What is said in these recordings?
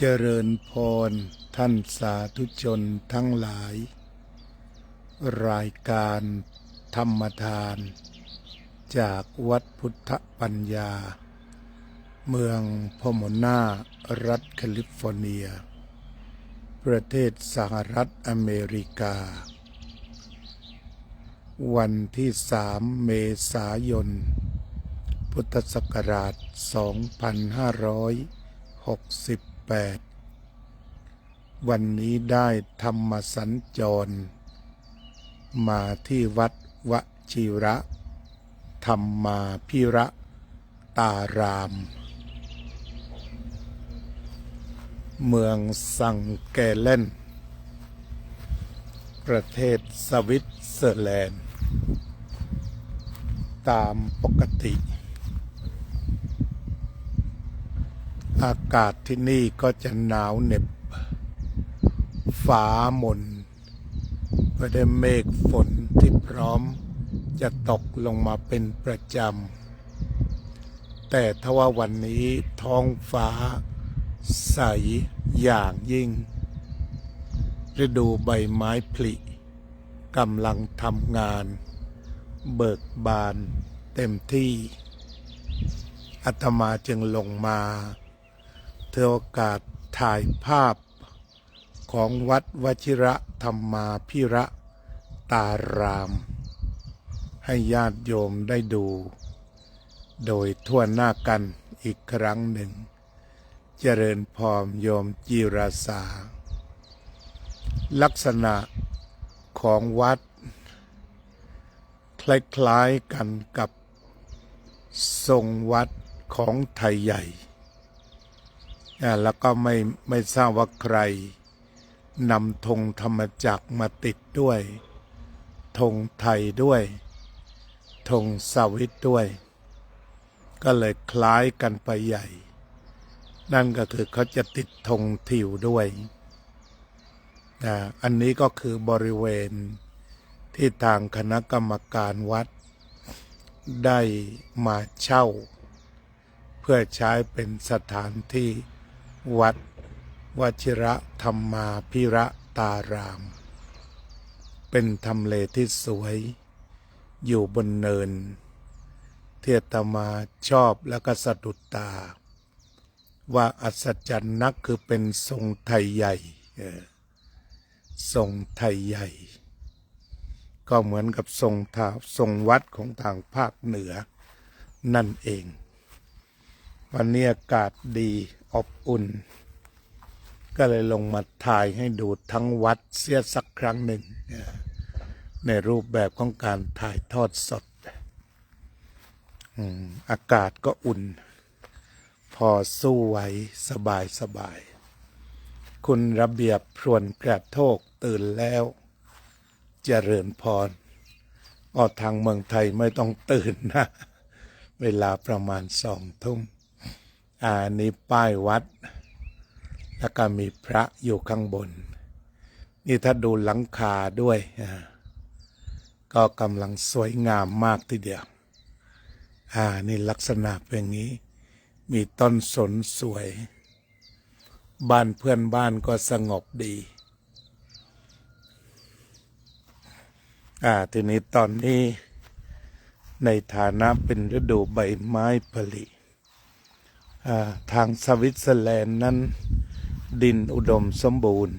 เจริญพรท่านสาธุชนทั้งหลาย รายการธรรมทานจากวัดพุทธปัญญาเมืองพอโมนารัฐแคลิฟอร์เนียประเทศสหรัฐอเมริกาวันที่3 เมษายนพุทธศักราช 2568 วันนี้ได้ธรรมสัญจรมาที่วัดวชิระธรรมาภิระตาราม เมืองซังแกเลนประเทศสวิตเซอร์แลนด์ตามปกติอากาศที่นี่ก็จะหนาวเหน็บฟ้ามนไม่ได้เมฆฝนที่พร้อมจะตกลงมาเป็นประจำแต่ทว่าวันนี้ท้องฟ้าใสอย่างยิ่งฤดูใบไม้ผลิกำลังทำงานเบิกบานเต็มที่อาตมาจึงลงมาถือโอกาสถ่ายภาพของวัดวชิระธรรมาภิระตารามให้ญาติโยมได้ดูโดยทั่วหน้ากันอีกครั้งหนึ่งเจริญพรโยมจิราสาลักษณะของวัดคล้ายๆกันกับทรงวัดของไทยใหญ่แล้วก็ไม่ทราบว่าใครนำธงธรรมจักรมาติดด้วยธงไทยด้วยธงสวิตด้วยก็เลยคล้ายกันไปใหญ่นั่นก็คือเขาจะติดธงทิวด้วยอันนี้ก็คือบริเวณที่ทางคณะกรรมการวัดได้มาเช่าเพื่อใช้เป็นสถานที่วัดวชิระธรรมาภิระตารามเป็นทำเลที่สวยอยู่บนเนินที่อาตมาชอบแล้วก็สะดุดตาว่าอัศจรรย์นักคือเป็นทรงไทยใหญ่ทรงไทยใหญ่ก็เหมือนกับทรงวัดของทางภาคเหนือนั่นเองวันนี้อากาศดีอบอุ่นก็เลยลงมาถ่ายให้ดูทั้งวัดเสียสักครั้งหนึ่งในรูปแบบของการถ่ายทอดสดอากาศก็อุ่นพอสู้ไหวสบายคุณระเบียบพรวนกระโทกตื่นแล้วเจริญพรทางเมืองไทยไม่ต้องตื่นนะเวลาประมาณ2 ทุ่มนี่ป้ายวัดแล้วก็มีพระอยู่ข้างบนนี่ถ้าดูหลังคาด้วยก็กำลังสวยงามมากทีเดียวนี่ลักษณะเป็นอย่างนี้มีต้นสนสวยบ้านเพื่อนบ้านก็สงบดีทีนี้ตอนนี้ในฐานะเป็นฤดูใบไม้ผลิทางสวิตเซอร์แลนด์นั้นดินอุดมสมบูรณ์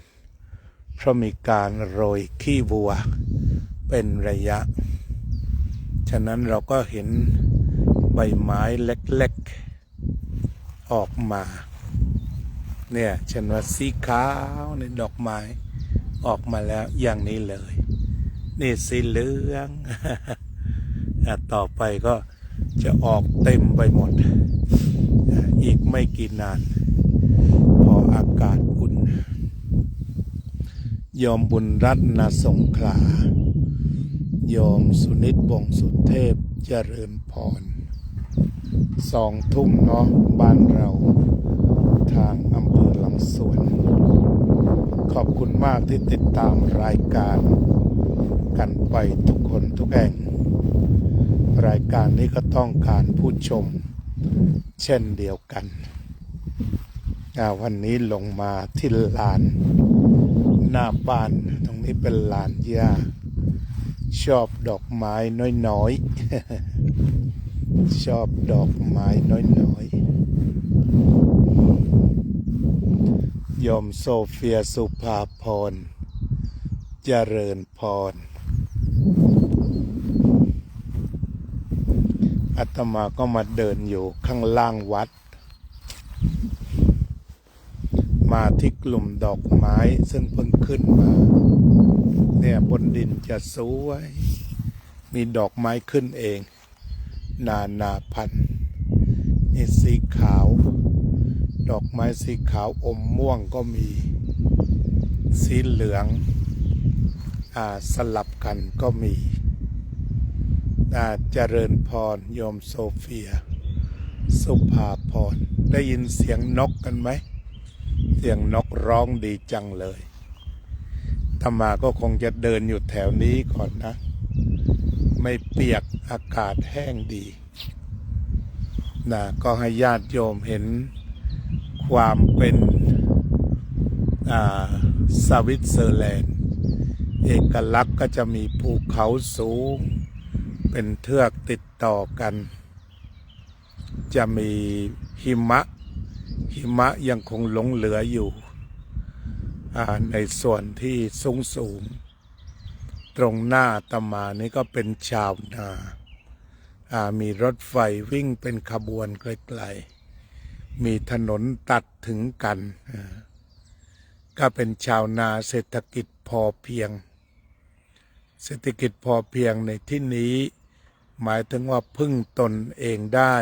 เพราะมีการโรยขี้วัวเป็นระยะฉะนั้นเราก็เห็นใบไม้เล็กๆออกมาเนี่ยเช่นว่าสีขาวในดอกไม้ออกมาแล้วอย่างนี้เลยนี่สีเหลืองต่อไปก็จะออกเต็มไปหมดอีกไม่กี่นานพออากาศอุ่นโยมบุญรัตนสงขลาโยมสุนิตวงศ์สุเทพเจริญพร2 ทุ่มเนาะบ้านเราทางอำเภอหลังสวนขอบคุณมากที่ติดตามรายการกันไปทุกคนทุกแห่งรายการนี้ก็ต้องการผู้ชมเช่นเดียวกัน วันนี้ลงมาที่ลานหน้าบ้านตรงนี้เป็นลานหญ้าชอบดอกไม้น้อยๆ ชอบดอกไม้น้อยๆโยมโซเฟียสุภาพรเจริญพรอาตมาก็มาเดินอยู่ข้างล่างวัดมาที่กลุ่มดอกไม้ซึ่งเพิ่งขึ้นมาเนี่ยบนดินจะสวยมีดอกไม้ขึ้นเองนานาพันธุ์นี่สีขาวดอกไม้สีขาวอมม่วงก็มีสีเหลืองสลับกันก็มีเจริญพรโยมโซเฟียสุภาพรได้ยินเสียงนกกันไหมเสียงนกร้องดีจังเลยอาตมาก็คงจะเดินอยู่แถวนี้ก่อนนะไม่เปียกอากาศแห้งดีก็ให้ญาติโยมเห็นความเป็นสวิตเซอร์แลนด์เอกลักษณ์ก็จะมีภูเขาสูงเป็นเทือกติดต่อกันจะมีหิมะยังคงหลงเหลืออยู่ในส่วนที่สูงตรงหน้าอาตมานี่ก็เป็นชาวนามีรถไฟวิ่งเป็นขบวนไกลๆมีถนนตัดถึงกันก็เป็นชาวนาเศรษฐกิจพอเพียงเศรษฐกิจพอเพียงในที่นี้หมายถึงว่าพึ่งตนเองได้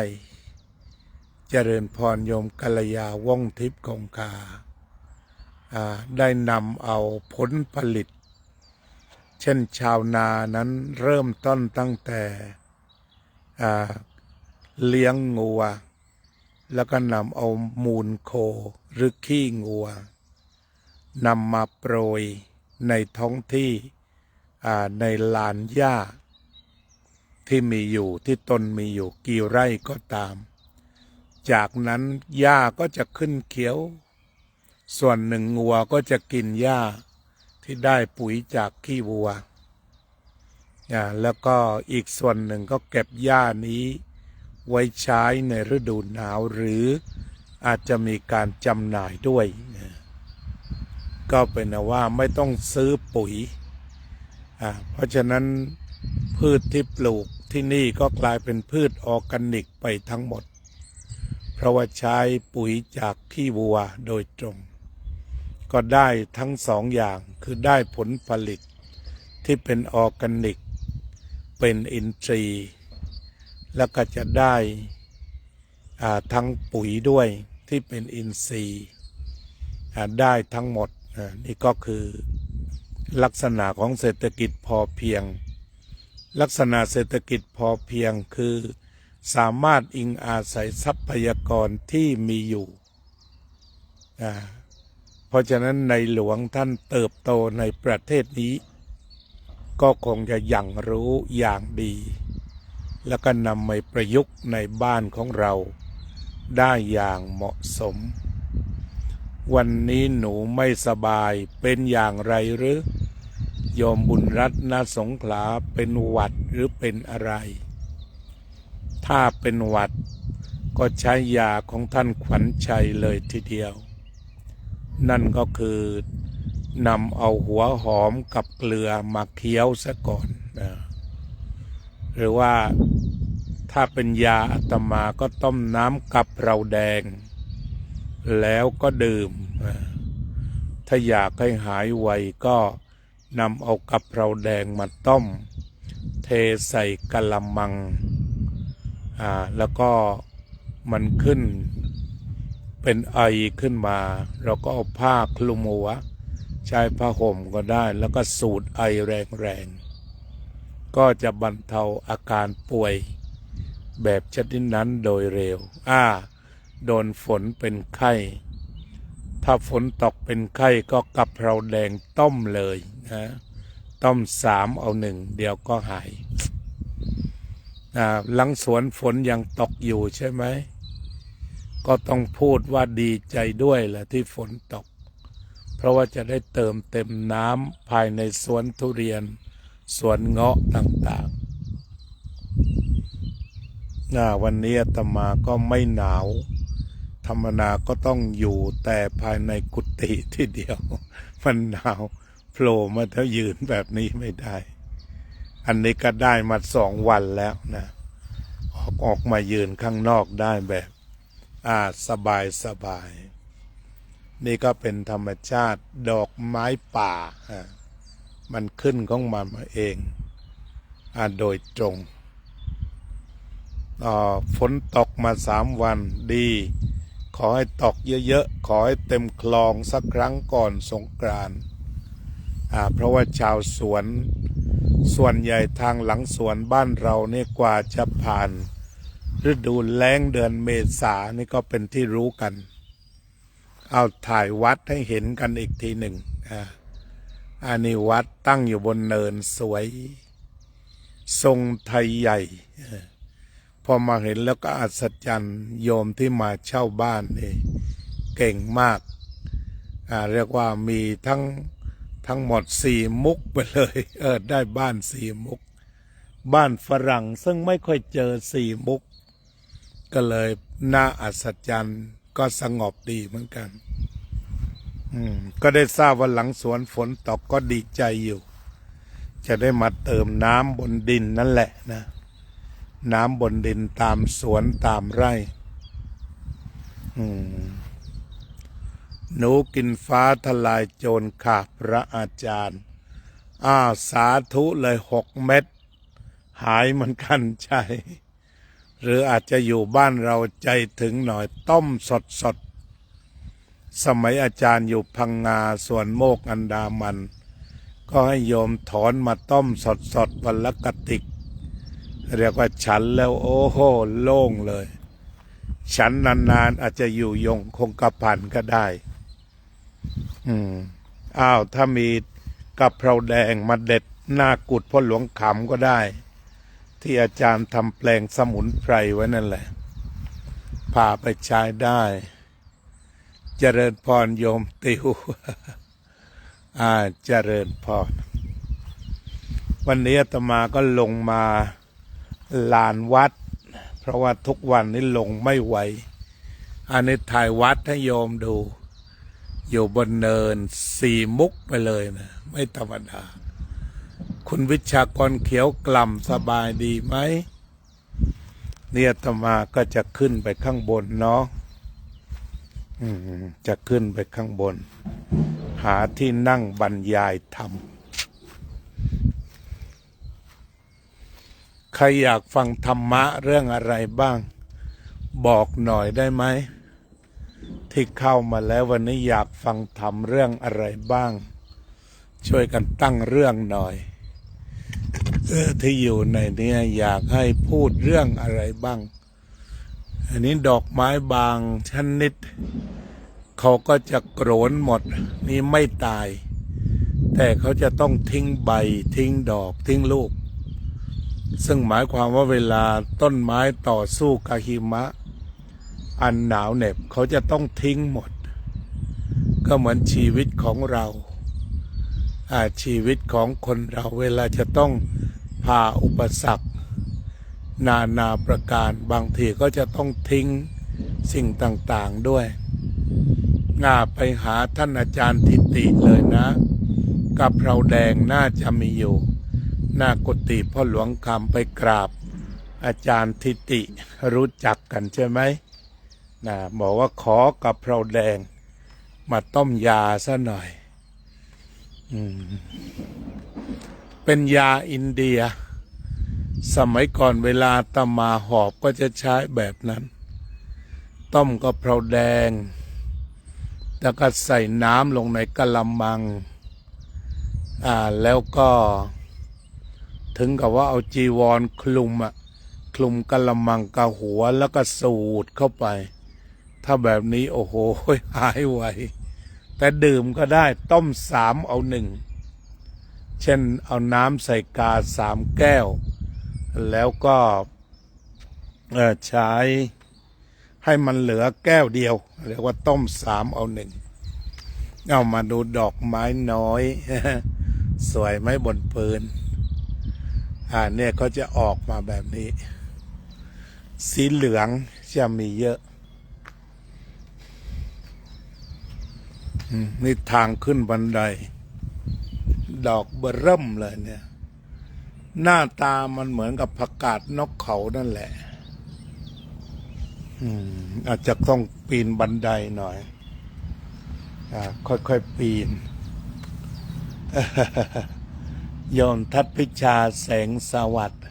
เจริญพรโยมกัลยาว่องทิพย์คงคาได้นำเอาผลผลิตเช่นชาวนานั้นเริ่มต้นตั้งแต่เลี้ยงงัวแล้วก็นำเอามูลโคหรือขี้งัวนำมาโปรยในท้องที่ในลานหญ้าที่มีอยู่ที่ตนมีอยู่กี่ไร่ก็ตามจากนั้นหญ้าก็จะขึ้นเขียวส่วนหนึ่งงัวก็จะกินหญ้าที่ได้ปุ๋ยจากขี้วัวแล้วก็อีกส่วนหนึ่งก็เก็บหญ้านี้ไว้ใช้ในฤดูหนาวหรืออาจจะมีการจำหน่ายด้วยก็เป็นว่าไม่ต้องซื้อปุ๋ยเพราะฉะนั้นพืชที่ปลูกที่นี่ก็กลายเป็นพืชออร์แกนิกไปทั้งหมดเพราะว่าใช้ปุ๋ยจากขี้วัวโดยตรงก็ได้ทั้งสองอย่างคือได้ผลผลิตที่เป็นออร์แกนิกเป็นอินทรีย์แล้วก็จะได้ทั้งปุ๋ยด้วยที่เป็นอินทรีย์ได้ทั้งหมดนี่ก็คือลักษณะของเศรษฐกิจพอเพียงลักษณะเศรษฐกิจพอเพียงคือสามารถอิงอาศัยทรัพยากรที่มีอยู่เพราะฉะนั้นในหลวงท่านเติบโตในประเทศนี้ก็คงจะยังรู้อย่างดีแล้วก็นำมาประยุกต์ในบ้านของเราได้อย่างเหมาะสมวันนี้หนูไม่สบายเป็นอย่างไรหรือโยมบุญรัตน์ณสงขลาเป็นหวัดหรือเป็นอะไรถ้าเป็นหวัดก็ใช้ยาของท่านขวัญชัยเลยทีเดียวนั่นก็คือนำเอาหัวหอมกับเกลือมาเคี้ยวซะก่อนหรือว่าถ้าเป็นยาอาตมาก็ต้มน้ำกับเราแดงแล้วก็ดื่มถ้าอยากให้หายไวก็นำเอากับเราแดงมาต้มเทใส่กะละมังแล้วก็มันขึ้นเป็นไอขึ้นมาเราก็เอาผ้าคลุมหัวใช้ผ้าห่มก็ได้แล้วก็สูดไอแรงๆก็จะบรรเทาอาการป่วยแบบชนิดนั้นโดยเร็วโดนฝนเป็นไข้ถ้าฝนตกเป็นไข้ก็กะเพราแดงต้มเลยนะต้ม3 เอา 1เดี๋ยวก็หายหลังสวนฝนยังตกอยู่ใช่ไหม ก็ต้องพูดว่าดีใจด้วยแหละที่ฝนตกเพราะว่าจะได้เติมเต็มน้ำภายในสวนทุเรียนสวนเงาะต่างๆวันนี้อาตมาก็ไม่หนาวธรรมดาก็ต้องอยู่แต่ภายในกุฏิที่เดียวมันหนาวโผล่มาถ้ายืนแบบนี้ไม่ได้อันนี้ก็ได้มา2 วันแล้วนะออกมายืนข้างนอกได้แบบสบายนี่ก็เป็นธรรมชาติดอกไม้ป่ามันขึ้นของมันมาเองโดยตรงฝนตกมา3 วันดีขอให้ตกเยอะๆขอให้เต็มคลองสักครั้งก่อนสงกรานต์เพราะว่าชาวสวนส่วนใหญ่ทางหลังสวนบ้านเราเนี่ยกว่าจะผ่านฤดูแล้งเดือนเมษานี่ก็เป็นที่รู้กันเอาถ่ายวัดให้เห็นกันอีกทีหนึ่งอันนี้วัดตั้งอยู่บนเนินสวยทรงไทยใหญ่พอมาเห็นแล้วก็อัศจรรย์โยมที่มาเช่าบ้านนี่เก่งมากเรียกว่ามีทั้งหมด4 มุกไปเลยได้บ้าน4 มุกบ้านฝรั่งซึ่งไม่ค่อยเจอ4 มุกก็เลยน่าอัศจรรย์ก็สงบดีเหมือนกันก็ได้ทราบว่าหลังสวนฝนตกก็ดีใจอยู่จะได้มาเติมน้ำบนดินนั่นแหละนะน้ำบนดินตามสวนตามไร่หนูกินฟ้าทลายโจรค่ะพระอาจารย์สาธุเลย6 เม็ดหายเหมือนกันใช่หรืออาจจะอยู่บ้านเราใจถึงหน่อยต้มสดสมัยอาจารย์อยู่พังงาส่วนโมกอันดามันก็ให้โยมถอนมาต้มสดวันละกะติกเรียกว่าฉันแล้วโอ้โหโล่งเลยฉันนานๆอาจจะอยู่ยงคงกระพันก็ได้ถ้ามีกะเพราแดงมาเด็ดหน้ากุดพ่อหลวงขำก็ได้ที่อาจารย์ทำแปลงสมุนไพรไว้นั่นแหละพาไปใช้ได้เจริญพรโยมติวเจริญพรวันนี้อาตมาก็ลงมาลานวัดเพราะว่าทุกวันนี้ลงไม่ไหวอันนี้ถ่ายวัดให้โยมดูอยู่บนเนิน4 มุกไปเลยนะไม่ธรรมดาคุณวิชากรเขียวกล่ำสบายดีไหมเนี่ยอาตมาก็จะขึ้นไปข้างบนเนาะจะขึ้นไปข้างบนหาที่นั่งบรรยายธรรมใครอยากฟังธรรมะเรื่องอะไรบ้างบอกหน่อยได้ไหมที่เข้ามาแล้ววันนี้อยากฟังธรรมเรื่องอะไรบ้างช่วยกันตั้งเรื่องหน่อยที่อยู่ในนี้อยากให้พูดเรื่องอะไรบ้างอันนี้ดอกไม้บางชนิดเขาก็จะโกรนหมดนี่ไม่ตายแต่เขาจะต้องทิ้งใบทิ้งดอกทิ้งลูกซึ่งหมายความว่าเวลาต้นไม้ต่อสู้กับหิมะอันหนาวเหน็บเขาจะต้องทิ้งหมดก็เหมือนชีวิตของเราชีวิตของคนเราเวลาจะต้องผ่าอุปสรรคนาประการบางทีก็จะต้องทิ้งสิ่งต่างๆด้วยไปหาท่านอาจารย์ทิติเลยนะกะเพราแดงน่าจะมีอยู่หน้ากุฏิพ่อหลวงคำไปกราบอาจารย์ทิติรู้จักกันใช่ไหมบอกว่าขอกะเพราแดงมาต้มยาซะหน่อยเป็นยาอินเดียสมัยก่อนเวลาตมาหอบก็จะใช้แบบนั้นต้มกะเพราแดงแล้วก็ใส่น้ำลงในกะละมังแล้วก็ถึงกับว่าเอาจีวรคลุมกะละมังกะหัวแล้วก็สูดเข้าไปถ้าแบบนี้โอ้โหหายไวแต่ดื่มก็ได้ต้ม3 เอา 1เช่นเอาน้ำใส่กา3 แก้วแล้วก็ใช้ ให้มันเหลือแก้วเดียวเรียกว่าต้ม3 เอา 1เอามาดูดอกไม้น้อย สวยไหมบนปืนเนี่ยก็จะออกมาแบบนี้ สีเหลืองจะมีเยอะนี่ทางขึ้นบันไดดอกเบอร์เริ่มเลยเนี่ยหน้าตามันเหมือนกับผักกาดนกเขานั่นแหละอาจจะต้องปีนบันไดหน่อยค่อยๆปีน โยมทัตพิชาแสงสวัสดิ์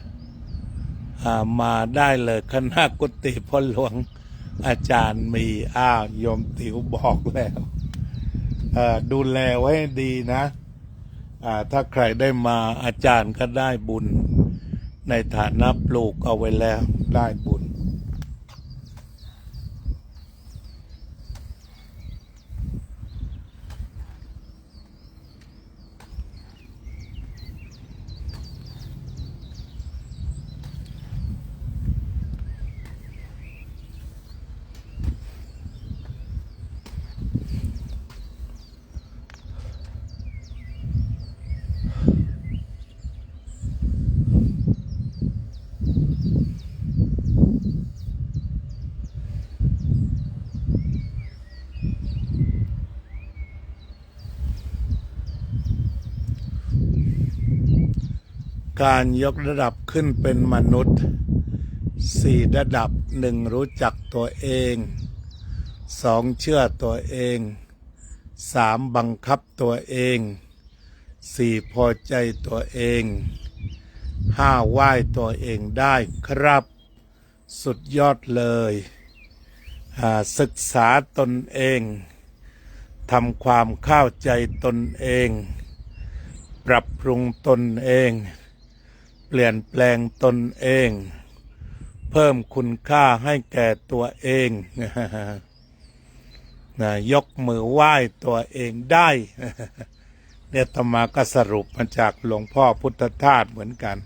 มาได้เลยคณะกุฏิพ่อหลวงอาจารย์มีโยมติ๋วบอกแล้วดูแลไว้ให้ดีนะถ้าใครได้มาอาจารย์ก็ได้บุญในฐานะปลูกเอาไว้แล้วได้บุญการยกระดับขึ้นเป็นมนุษย์4 ระดับ 1 รู้จักตัวเอง 2 เชื่อตัวเอง 3 บังคับตัวเอง 4 พอใจตัวเอง 5 ไหว้ตัวเองได้ครับสุดยอดเลยศึกษาตนเองทำความเข้าใจตนเองปรับปรุงตนเองเปลี่ยนแปลงตนเองเพิ่มคุณค่าให้แก่ตัวเองยกมือไหว้ตัวเองได้เนี่ยอาตมาก็สรุปมาจากหลวงพ่อพุทธทาสเหมือนกัน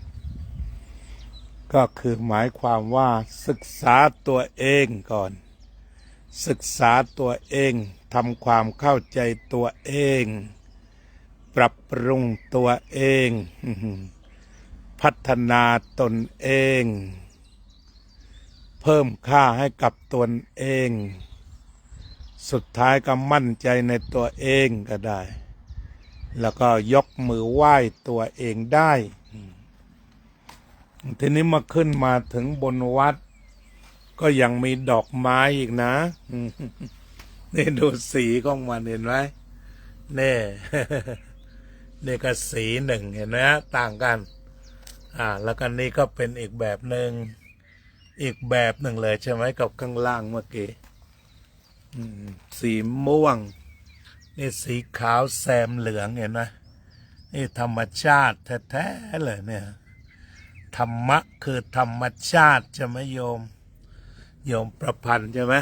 ก็คือหมายความว่าศึกษาตัวเองก่อนศึกษาตัวเองทำความเข้าใจตัวเองปรับปรุงตัวเองพัฒนาตนเองเพิ่มค่าให้กับตนเองสุดท้ายก็มั่นใจในตัวเองก็ได้แล้วก็ยกมือไหว้ตัวเองได้ทีนี้มาขึ้นมาถึงบนวัดก็ยังมีดอกไม้อีกนะนี่ดูสีของมันเห็นไหมนี่นี่ก็สีหนึ่งเห็นไหมต่างกันแล้วก็นี่ก็เป็นอีกแบบหนึ่งเลยใช่ไหมกับข้างล่างเมื่อกี้สีม่วงนี่สีขาวแซมเหลืองเห็นไหมนี่ธรรมชาติแท้ๆเลยเนี่ยธรรมะคือธรรมชาติใช่ไหมโยมประพันธ์ใช่ไหม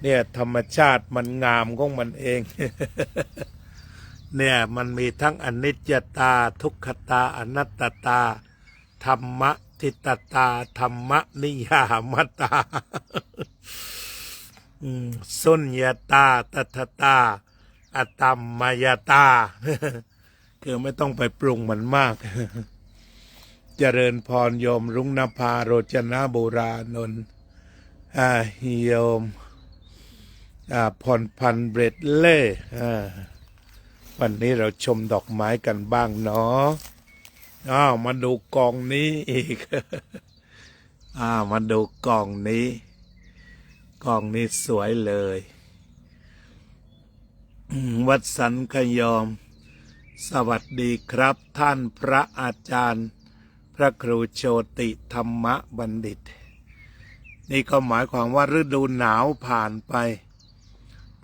เนี่ยธรรมชาติมันงามของมันเอง เนี่ยมันมีทั้งอนิจจตาทุกขตาอนัตตตาธรรมะทิตตาธรรมนิยามตา สุญญตาตัทตาอตัมมยตา คือไม่ต้องไปปรุงมันมาก เจริญพรโยมรุ่งนภาโรจนะบุรานนท์โยมพรพันธ์เบรดเล่วันนี้เราชมดอกไม้กันบ้างเนาะมาดูกองนี้อีก มาดูกองนี้สวยเลยวัดสันขยอมสวัสดีครับท่านพระอาจารย์พระครูโชติธรรมบัณฑิตนี่ก็หมายความว่าฤดูหนาวผ่านไป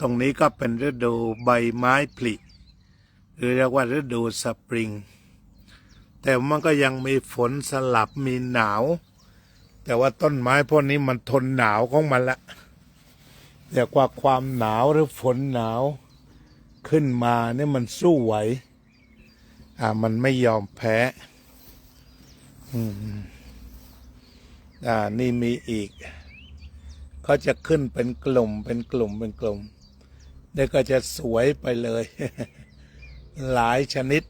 ตรงนี้ก็เป็นฤดูใบไม้ผลิหรือเรียกว่าฤดูสปริงแต่มันก็ยังมีฝนสลับมีหนาวแต่ว่าต้นไม้พวกนี้มันทนหนาวของมันละเรียกว่าความหนาวหรือฝนหนาวขึ้นมาเนี่ยมันสู้ไหวมันไม่ยอมแพ้นี่มีอีก เขาจะขึ้นเป็นกลุ่มเป็นกลุ่มเป็นกลุ่มเดี๋ยวก็จะสวยไปเลย หลายชนิด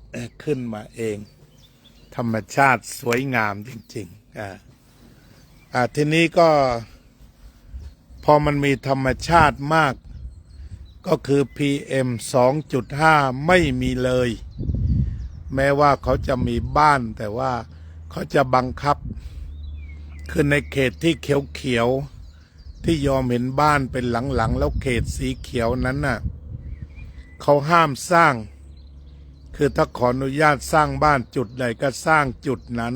ขึ้นมาเอง ธรรมชาติสวยงามจริงๆทีนี้ก็พอมันมีธรรมชาติมากก็คือ PM 2.5 ไม่มีเลย แม้ว่าเขาจะมีบ้านแต่ว่าเขาจะบังคับคือในเขตที่เขียวๆที่ยอมเห็นบ้านเป็นหลังๆแล้วเขตสีเขียวนั้นน่ะเขาห้ามสร้างคือถ้าขออนุญาตสร้างบ้านจุดใดก็สร้างจุดนั้น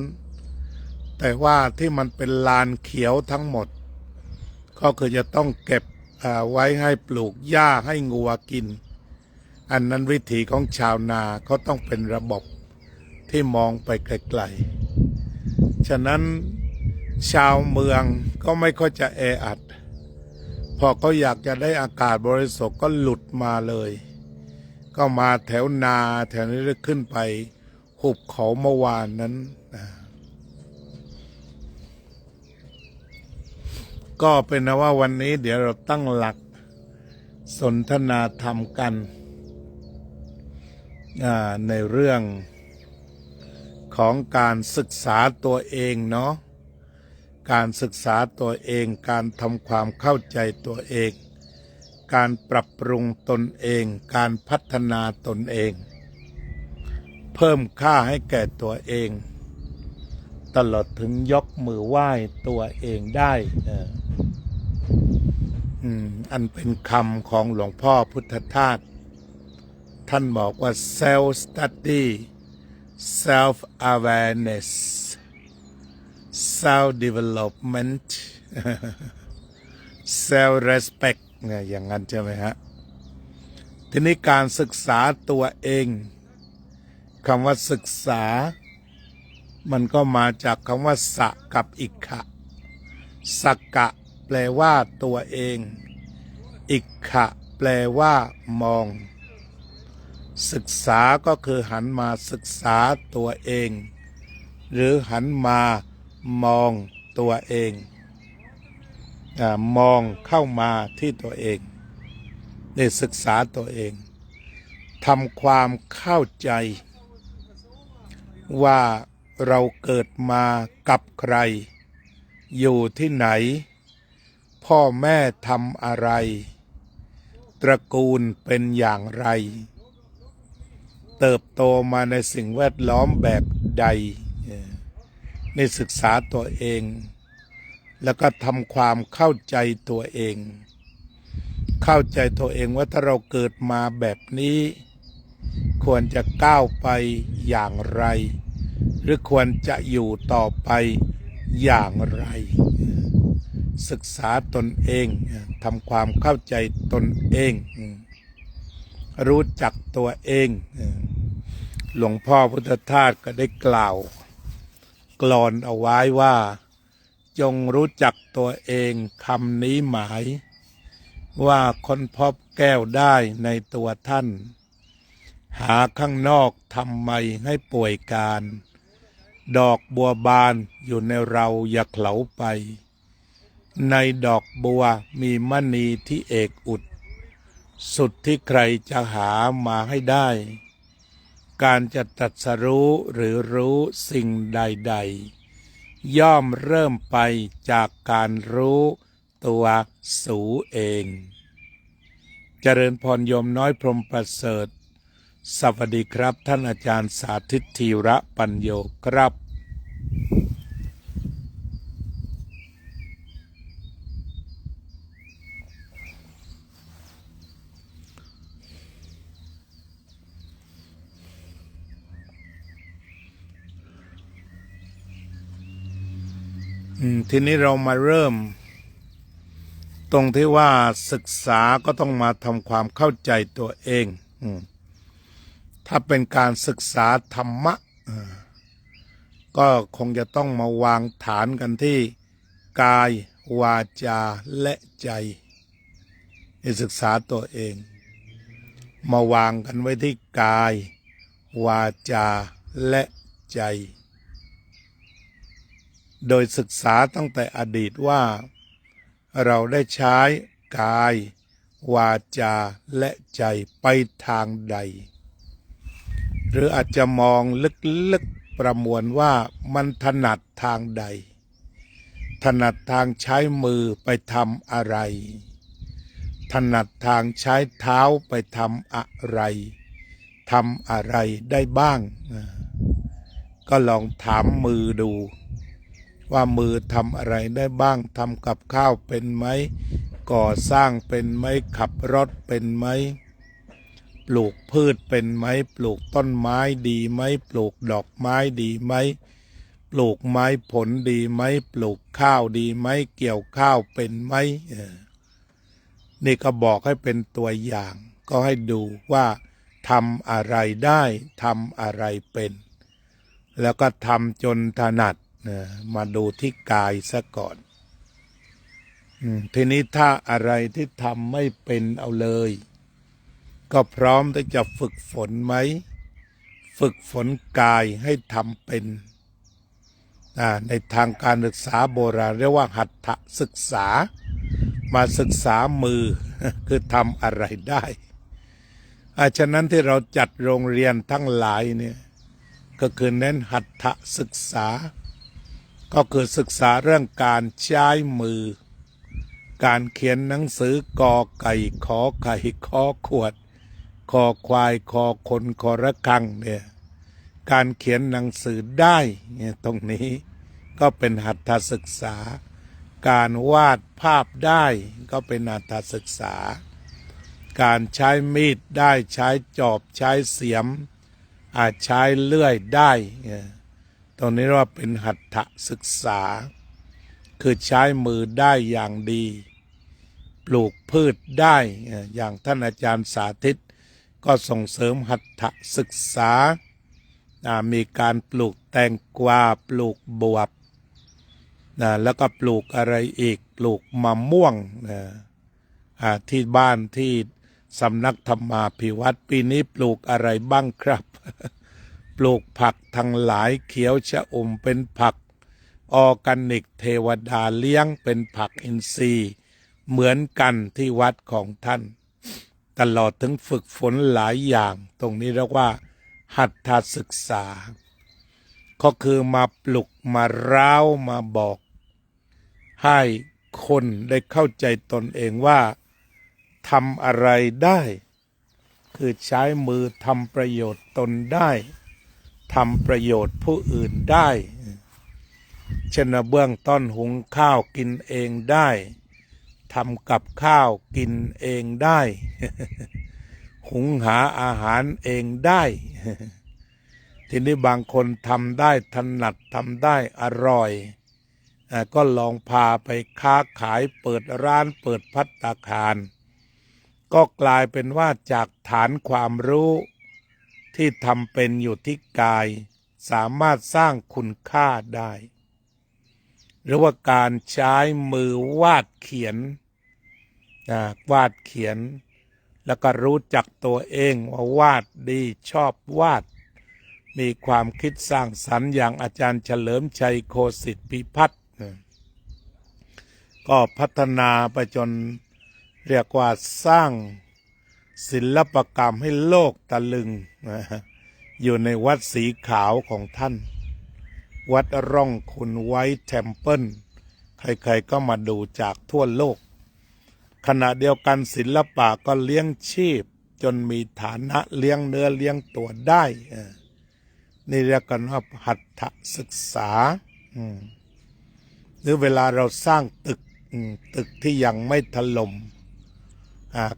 แต่ว่าที่มันเป็นลานเขียวทั้งหมดก็คือจะต้องเก็บไว้ให้ปลูกหญ้าให้งัวกินอันนั้นวิถีของชาวนาเขาต้องเป็นระบบที่มองไปไกลๆฉะนั้นชาวเมืองก็ไม่ค่อยจะแออัดพอเขาอยากจะได้อากาศบริสุทธิ์ก็หลุดมาเลยก็มาแถวนาแถวนี้ขึ้นไปหุบเขาเมื่อวานนั้นก็เป็นนะว่าวันนี้เดี๋ยวเราตั้งหลักสนทนาธรรมกันในเรื่องของการศึกษาตัวเองเนาะการศึกษาตัวเองการทำความเข้าใจตัวเองการปรับปรุงตนเองการพัฒนาตนเองเพิ่มค่าให้แก่ตัวเองตลอดถึงยกมือไหว้ตัวเองได้อันเป็นคำของหลวงพ่อพุทธทาสท่านบอกว่า self study self awareness self development self respect อย่างนั้นใช่ไหมฮะทีนี้การศึกษาตัวเองคำว่าศึกษามันก็มาจากคำว่าสะกับอิกขะสักกะแปลว่าตัวเองอิกขะแปลว่ามองศึกษาก็คือหันมาศึกษาตัวเองหรือหันมามองตัวเองมองเข้ามาที่ตัวเองได้ศึกษาตัวเองทำความเข้าใจว่าเราเกิดมากับใครอยู่ที่ไหนพ่อแม่ทำอะไรตระกูลเป็นอย่างไรเติบโตมาในสิ่งแวดล้อมแบบใดนี่ศึกษาตัวเองแล้วก็ทำความเข้าใจตัวเองเข้าใจตัวเองว่าถ้าเราเกิดมาแบบนี้ควรจะก้าวไปอย่างไรหรือควรจะอยู่ต่อไปอย่างไรศึกษาตนเองทำความเข้าใจตนเองรู้จักตัวเองหลวงพ่อพุทธทาสก็ได้กล่าวกลอนเอาไว้ว่าจงรู้จักตัวเองคำนี้หมายว่าค้นพบแก้วได้ในตัวท่านหาข้างนอกทำไมให้ป่วยการดอกบัวบานอยู่ในเราอย่าเขลาไปในดอกบัวมีมณีที่เอกอุดสุดที่ใครจะหามาให้ได้การจะตรัสรู้หรือรู้สิ่งใดๆย่อมเริ่มไปจากการรู้ตัวสูเองเจริญพรโยมน้อยพรหมประเสริฐสวัสดีครับท่านอาจารย์สาธิตธีระปัญโยครับทีนี้เรามาเริ่มตรงที่ว่าศึกษาก็ต้องมาทำความเข้าใจตัวเองถ้าเป็นการศึกษาธรรมะก็คงจะต้องมาวางฐานกันที่กายวาจาและใจศึกษาตัวเองมาวางกันไว้ที่กายวาจาและใจโดยศึกษาตั้งแต่อดีตว่า เราได้ใช้กาย วาจาและใจไปทางใด หรืออาจจะมองลึกๆประมวลว่ามันถนัดทางใด ถนัดทางใช้มือไปทำอะไร ถนัดทางใช้เท้าไปทำอะไรทำอะไรได้บ้าง ก็ลองถามมือดูว่ามือทำอะไรได้บ้างทำกับข้าวเป็นไหมก่อสร้างเป็นไหมขับรถเป็นไหมปลูกพืชเป็นไหมปลูกต้นไม้ดีไหมปลูกดอกไม้ดีไหมปลูกไม้ผลดีไหมปลูกข้าวดีไหมเกี่ยวข้าวเป็นไหมนี่ก็บอกให้เป็นตัวอย่าง ก็ให้ดูว่าทำอะไรได้ทำอะไรเป็น แล้วก็ทำจนถนัดมาดูที่กายซะก่อนทีนี้ถ้าอะไรที่ทำไม่เป็นเอาเลยก็พร้อมที่จะฝึกฝนไหมฝึกฝนกายให้ทำเป็นในทางการศึกษาโบราณเรียกว่าหัตถศึกษามาศึกษามือ คือทำอะไรได้ฉะนั้นที่เราจัดโรงเรียนทั้งหลายเนี่ยก็คือเน้นหัตถศึกษาก็คือศึกษาเรื่องการใช้มือการเขียนหนังสือกอไก่ขอไข่ขอขวดคอควายคอคนคอระฆังเนี่ยการเขียนหนังสือได้เนี่ยตรงนี้ก็เป็นหัตถศึกษาการวาดภาพได้ก็เป็นหัตถศึกษาการใช้มีดได้ใช้จอบใช้เสียมใช้เลื่อยได้ตรงนี้เรียกว่าเป็นหัตถศึกษาคือใช้มือได้อย่างดีปลูกพืชได้อย่างท่านอาจารย์สาธิตก็ส่งเสริมหัตถศึกษามีการปลูกแตงกวาปลูกบวบแล้วก็ปลูกอะไรอีกปลูกมะม่วงที่บ้านที่สำนักธรรมาภิวัตรปีนี้ปลูกอะไรบ้างครับ ปลูกผักทั้งหลายเขียวชะอมเป็นผักออร์แกนิกเทวดาเลี้ยงเป็นผักอินทรีย์เหมือนกันที่วัดของท่านตลอดถึงฝึกฝนหลายอย่างตรงนี้เรียกว่าหัตถศึกษาก็คือมาปลุกมาร้าวมาบอกให้คนได้เข้าใจตนเองว่าทำอะไรได้คือใช้มือทำประโยชน์ตนได้ทำประโยชน์ผู้อื่นได้เช่นเบื้องต้นหุงข้าวกินเองได้ทำกับข้าวกินเองได้ หุงหาอาหารเองได้ ทีนี้บางคนทำได้ถนัดทำได้อร่อยก็ลองพาไปค้าขายเปิดร้านเปิดภัตตาคารก็กลายเป็นว่าจากฐานความรู้ที่ทำเป็นอยู่ที่กายสามารถสร้างคุณค่าได้หรือว่าการใช้มือวาดเขียนวาดเขียนแล้วก็รู้จักตัวเองว่าวาดดีชอบวาดมีความคิดสร้างสรรค์อย่างอาจารย์เฉลิมชัยโคสิทธิพิพัฒน์ก็พัฒนาไปจนเรียกว่าสร้างศิลปกรรมให้โลกตะลึงอยู่ในวัดสีขาวของท่านวัดร่องคุณไว้เทมเพิลใครๆก็มาดูจากทั่วโลกขณะเดียวกันศิลปะก็เลี้ยงชีพจนมีฐานะเลี้ยงเนื้อเลี้ยงตัวได้นี่เรียกกันว่าหัตถศึกษาหรือเวลาเราสร้างตึกที่ยังไม่ถล่ม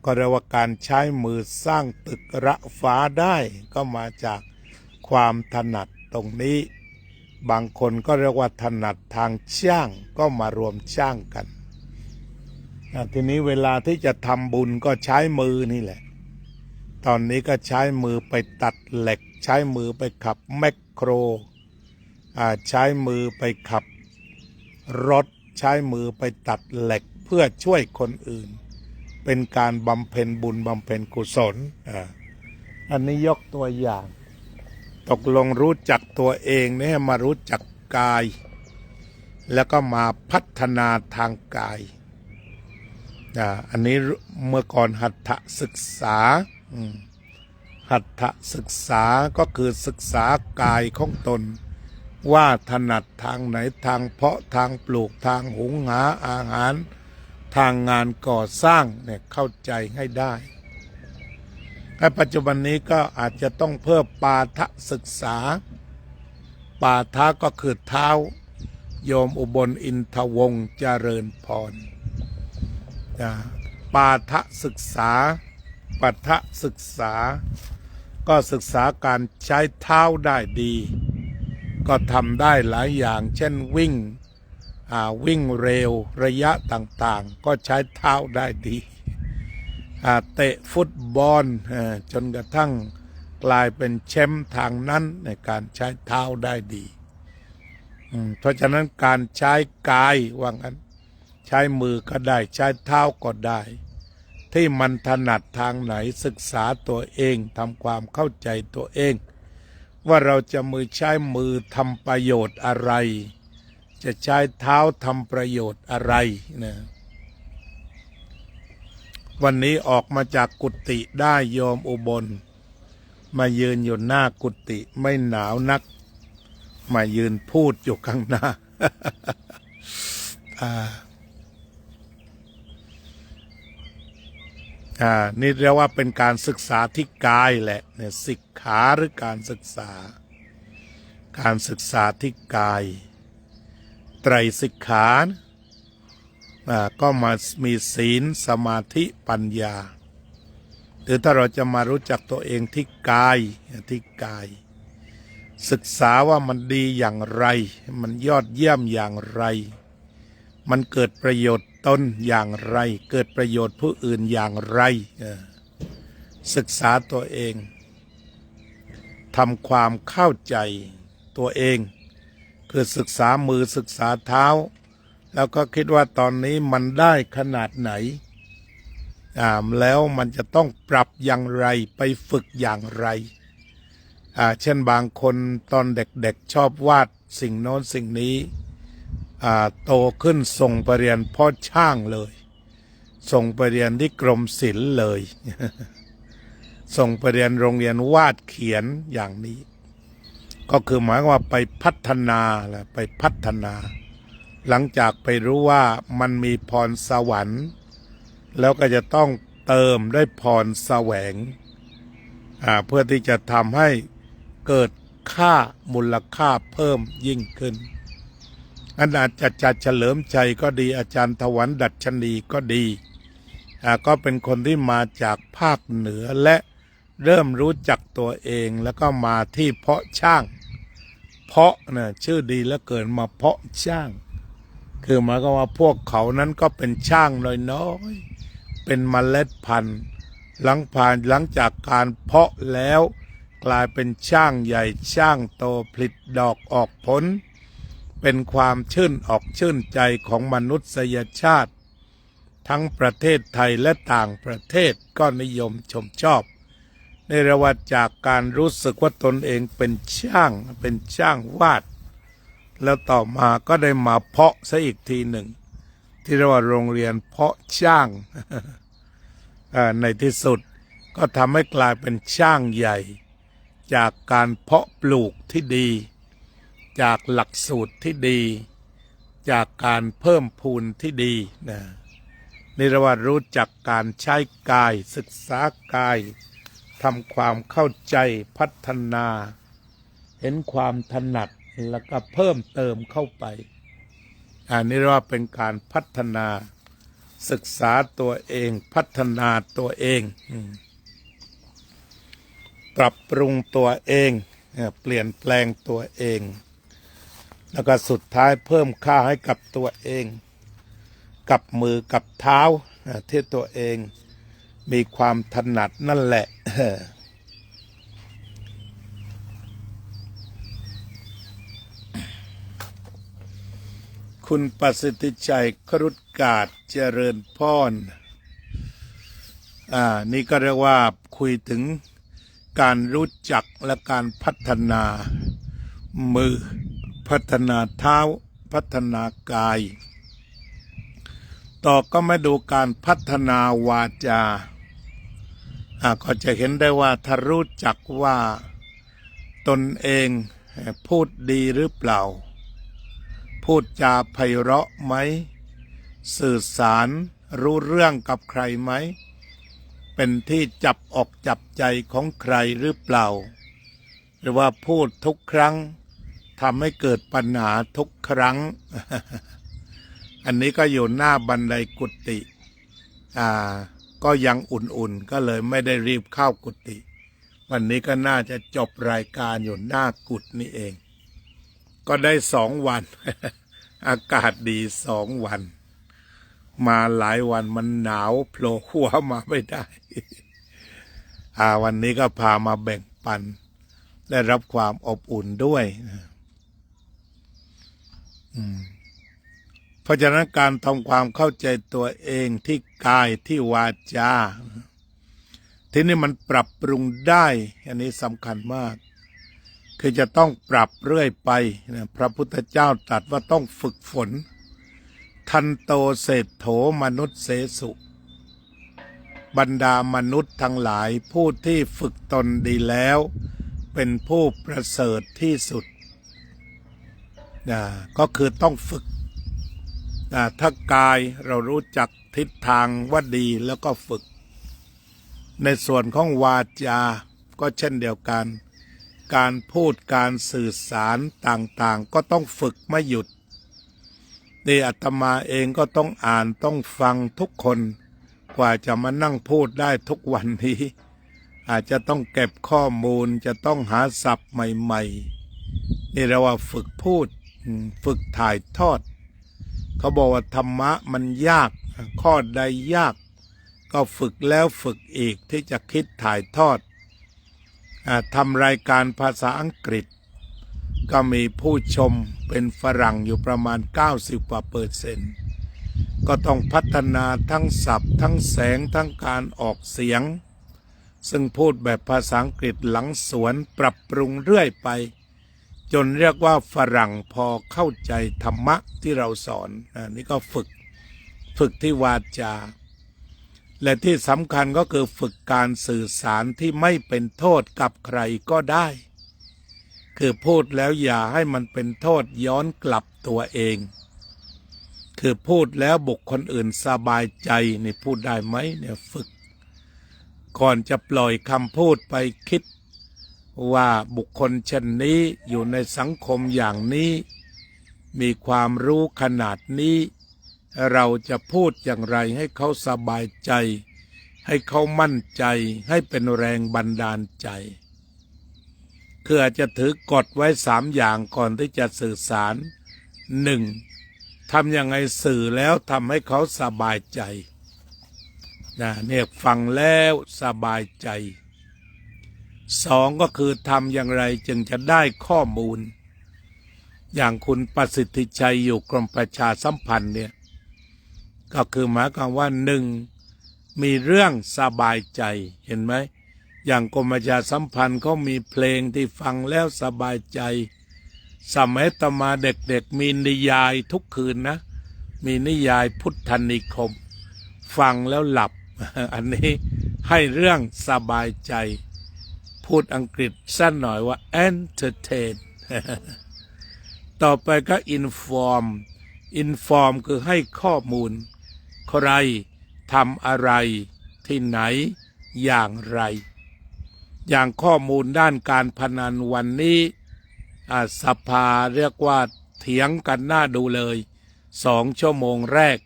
ก็เรียกว่าการใช้มือสร้างตึกระฟ้าได้ก็มาจากความถนัดตรงนี้บางคนก็เรียกว่าถนัดทางช่างก็มารวมช่างกันทีนี้เวลาที่จะทำบุญก็ใช้มือนี่แหละตอนนี้ก็ใช้มือไปตัดเหล็กใช้มือไปขับแมคโครใช้มือไปขับรถใช้มือไปตัดเหล็กเพื่อช่วยคนอื่นเป็นการบำเพ็ญบุญบำเพ็ญกุศลอันนี้ยกตัวอย่างตกลงรู้จักตัวเองเนี่ยมารู้จักกายแล้วก็มาพัฒนาทางกาย อันนี้เมื่อก่อนหัตถศึกษาหัตถศึกษาก็คือศึกษากายของตนว่าถนัดทางไหนทางเพาะทางปลูกทางหุงหาอาหารทางงานก่อสร้างเนี่ยเข้าใจให้ได้ในปัจจุบันนี้ก็อาจจะต้องเพิ่มปาฐศึกษาปาฐะก็คือเท้าโยมอุบลอินทวงศ์เจริญพรปาฐศึกษาปัฏฐศึกษาก็ศึกษาการใช้เท้าได้ดีก็ทำได้หลายอย่างเช่นวิ่งเร็วระยะต่างๆก็ใช้เท้าได้ดีเตะฟุตบอลจนกระทั่งกลายเป็นแชมป์ทางนั้นในการใช้เท้าได้ดีเพราะฉะนั้นการใช้กายว่างั้นใช้มือก็ได้ใช้เท้าก็ได้ที่มันถนัดทางไหนศึกษาตัวเองทำความเข้าใจตัวเองว่าเราจะใช้มือทำประโยชน์อะไรจะใช้เท้าทำประโยชน์อะไรนะวันนี้ออกมาจากกุฏิได้โยมอุบลมายืนอยู่หน้ากุฏิไม่หนาวนักมายืนพูดอยู่ข้างหน้า นี่เรียกว่าเป็นการศึกษาที่กายแหละเนี่ยสิกขาหรือการศึกษาที่กายไตรสิกขาก็มามีศีลสมาธิปัญญาหรือถ้าเราจะมารู้จักตัวเองที่กายศึกษาว่ามันดีอย่างไรมันยอดเยี่ยมอย่างไรมันเกิดประโยชน์ตนอย่างไรเกิดประโยชน์ผู้อื่นอย่างไรศึกษาตัวเองทำความเข้าใจตัวเองคือศึกษามือศึกษาเท้าแล้วก็คิดว่าตอนนี้มันได้ขนาดไหนแล้วมันจะต้องปรับอย่างไรไปฝึกอย่างไรเช่นบางคนตอนเด็กๆชอบวาดสิ่งโน้นสิ่งนี้โตขึ้นส่งไปเรียนพ่อช่างเลยส่งไปเรียนที่กรมศิลป์เลย ส่งไปเรียนโรงเรียนวาดเขียนอย่างนี้ก็คือหมายว่าไปพัฒนาหลังจากไปรู้ว่ามันมีพรสวรรค์แล้วก็จะต้องเติมด้วยพรแสวงเพื่อที่จะทำให้เกิดค่ามูลค่าเพิ่มยิ่งขึ้นอาจารย์เฉลิมชัยก็ดีอาจารย์ถวันดัชนีก็ดีก็เป็นคนที่มาจากภาคเหนือและเริ่มรู้จักตัวเองแล้วก็มาที่เพาะช่างเพาะนะชื่อดีแล้วเกิดมาเพาะช่างคือหมายความว่าพวกเขานั้นก็เป็นช่างน้อยๆเป็นเมล็ดพันธุ์หลังจากการเพาะแล้วกลายเป็นช่างใหญ่ช่างโตผลิตดอกออกผลเป็นความชื่นใจของมนุษยชาติทั้งประเทศไทยและต่างประเทศก็นิยมชมชอบในระหว่างจากการรู้สึกว่าตนเองเป็นช่างวาดแล้วต่อมาก็ได้มาเพาะซะอีกทีหนึ่งที่เรียกว่าโรงเรียนเพาะช่าง ในที่สุดก็ทำให้กลายเป็นช่างใหญ่จากการเพาะปลูกที่ดีจากหลักสูตรที่ดีจากการเพิ่มพูนที่ดีนี่เรียกว่ารู้จักการใช้กายศึกษากายทำความเข้าใจพัฒนาเห็นความถนัดแล้วก็เพิ่มเติมเข้าไปนี่เรียกว่าเป็นการพัฒนาศึกษาตัวเองพัฒนาตัวเองปรับปรุงตัวเองเปลี่ยนแปลงตัวเองแล้วก็สุดท้ายเพิ่มค่าให้กับตัวเองกับมือกับเท้าที่ตัวเองมีความถนัดนั่นแหละ คุณประสิทธิชัยครุฑกาศเจริญพรนี่ก็เรียกว่าคุยถึงการรู้จักและการพัฒนามือพัฒนาเท้าพัฒนากาย ต่อก็มาดูการพัฒนาวาจาก็จะเห็นได้ว่าถ้ารู้จักว่าตนเองพูดดีหรือเปล่าพูดจาไพเราะไหมสื่อสารรู้เรื่องกับใครไหมเป็นที่จับอกจับใจของใครหรือเปล่าหรือว่าพูดทุกครั้งทำให้เกิดปัญหาทุกครั้ง อันนี้ก็อยู่หน้าบันไดกุฏิก็ยังอุ่นๆก็เลยไม่ได้รีบเข้ากุฏิวันนี้ก็น่าจะจบรายการอยู่หน้ากุฏนี่เองก็ได้2 วัน อากาศดี2 วันมาหลายวันมันหนาวโผล่หัวมาไม่ได้ วันนี้ก็พามาแบ่งปันได้รับความอบอุ่นด้วยเพราะฉะนั้นการทำความเข้าใจตัวเองที่กายที่วาจาที่นี่มันปรับปรุงได้อันนี้สำคัญมากคือจะต้องปรับเรื่อยไปนะพระพุทธเจ้าตรัสว่าต้องฝึกฝนทันโตเศรษโถมนุษย์เสสุบรรดามนุษย์ทั้งหลายผู้ที่ฝึกตนดีแล้วเป็นผู้ประเสริฐที่สุดก็คือต้องฝึกถ้ากายเรารู้จักทิศทางว่าดีแล้วก็ฝึกในส่วนของวาจาก็เช่นเดียวกันการพูดการสื่อสารต่างๆก็ต้องฝึกไม่หยุดนี่อาตมาเองก็ต้องอ่านต้องฟังทุกคนกว่าจะมานั่งพูดได้ทุกวันนี้อาจจะต้องเก็บข้อมูลจะต้องหาศัพท์ใหม่ๆนี่เราว่าฝึกพูดฝึกถ่ายทอดเขาบอกว่าธรรมะมันยากข้อใดยากก็ฝึกแล้วฝึกอีกที่จะคิดถ่ายทอดทำรายการภาษาอังกฤษก็มีผู้ชมเป็นฝรั่งอยู่ประมาณ90%ก็ต้องพัฒนาทั้งศัพท์ทั้งแสงทั้งการออกเสียงซึ่งพูดแบบภาษาอังกฤษหลังสวนปรับปรุงเรื่อยไปจนเรียกว่าฝรั่งพอเข้าใจธรรมะที่เราสอนนี่ก็ฝึกที่วาจาและที่สำคัญก็คือฝึกการสื่อสารที่ไม่เป็นโทษกับใครก็ได้คือพูดแล้วอย่าให้มันเป็นโทษย้อนกลับตัวเองคือพูดแล้วบุคคลอื่นสบายใจนี่พูดได้ไหมเนี่ยฝึกก่อนจะปล่อยคำพูดไปคิดว่าบุคคลเช่นนี้อยู่ในสังคมอย่างนี้มีความรู้ขนาดนี้เราจะพูดอย่างไรให้เขาสบายใจให้เขามั่นใจให้เป็นแรงบันดาลใจคืออาจจะถือกฎไว้3 อย่างก่อนที่จะสื่อสาร 1. ทำยังไงสื่อแล้วทำให้เขาสบายใจเนี่ยฟังแล้วสบายใจ 2. ก็คือทำอย่างไรจึงจะได้ข้อมูลอย่างคุณประสิทธิชัยอยู่กรมประชาสัมพันธ์เนี่ยก็คือหมายความว่า 1. มีเรื่องสบายใจเห็นไหมอย่างกรมประชาสัมพันธ์เขามีเพลงที่ฟังแล้วสบายใจสมัยอาตมาเด็กๆมีนิยายทุกคืนนะมีนิยายพุทธนิคมฟังแล้วหลับ อันนี้ให้เรื่องสบายใจพูดอังกฤษสั้นหน่อยว่า entertain ต่อไปก็ inform คือให้ข้อมูลใครทำอะไรที่ไหนอย่างไรอย่างข้อมูลด้านการพนันวันนี้สภาเรียกว่าเถียงกันน่าดูเลย2 ชั่วโมงแรก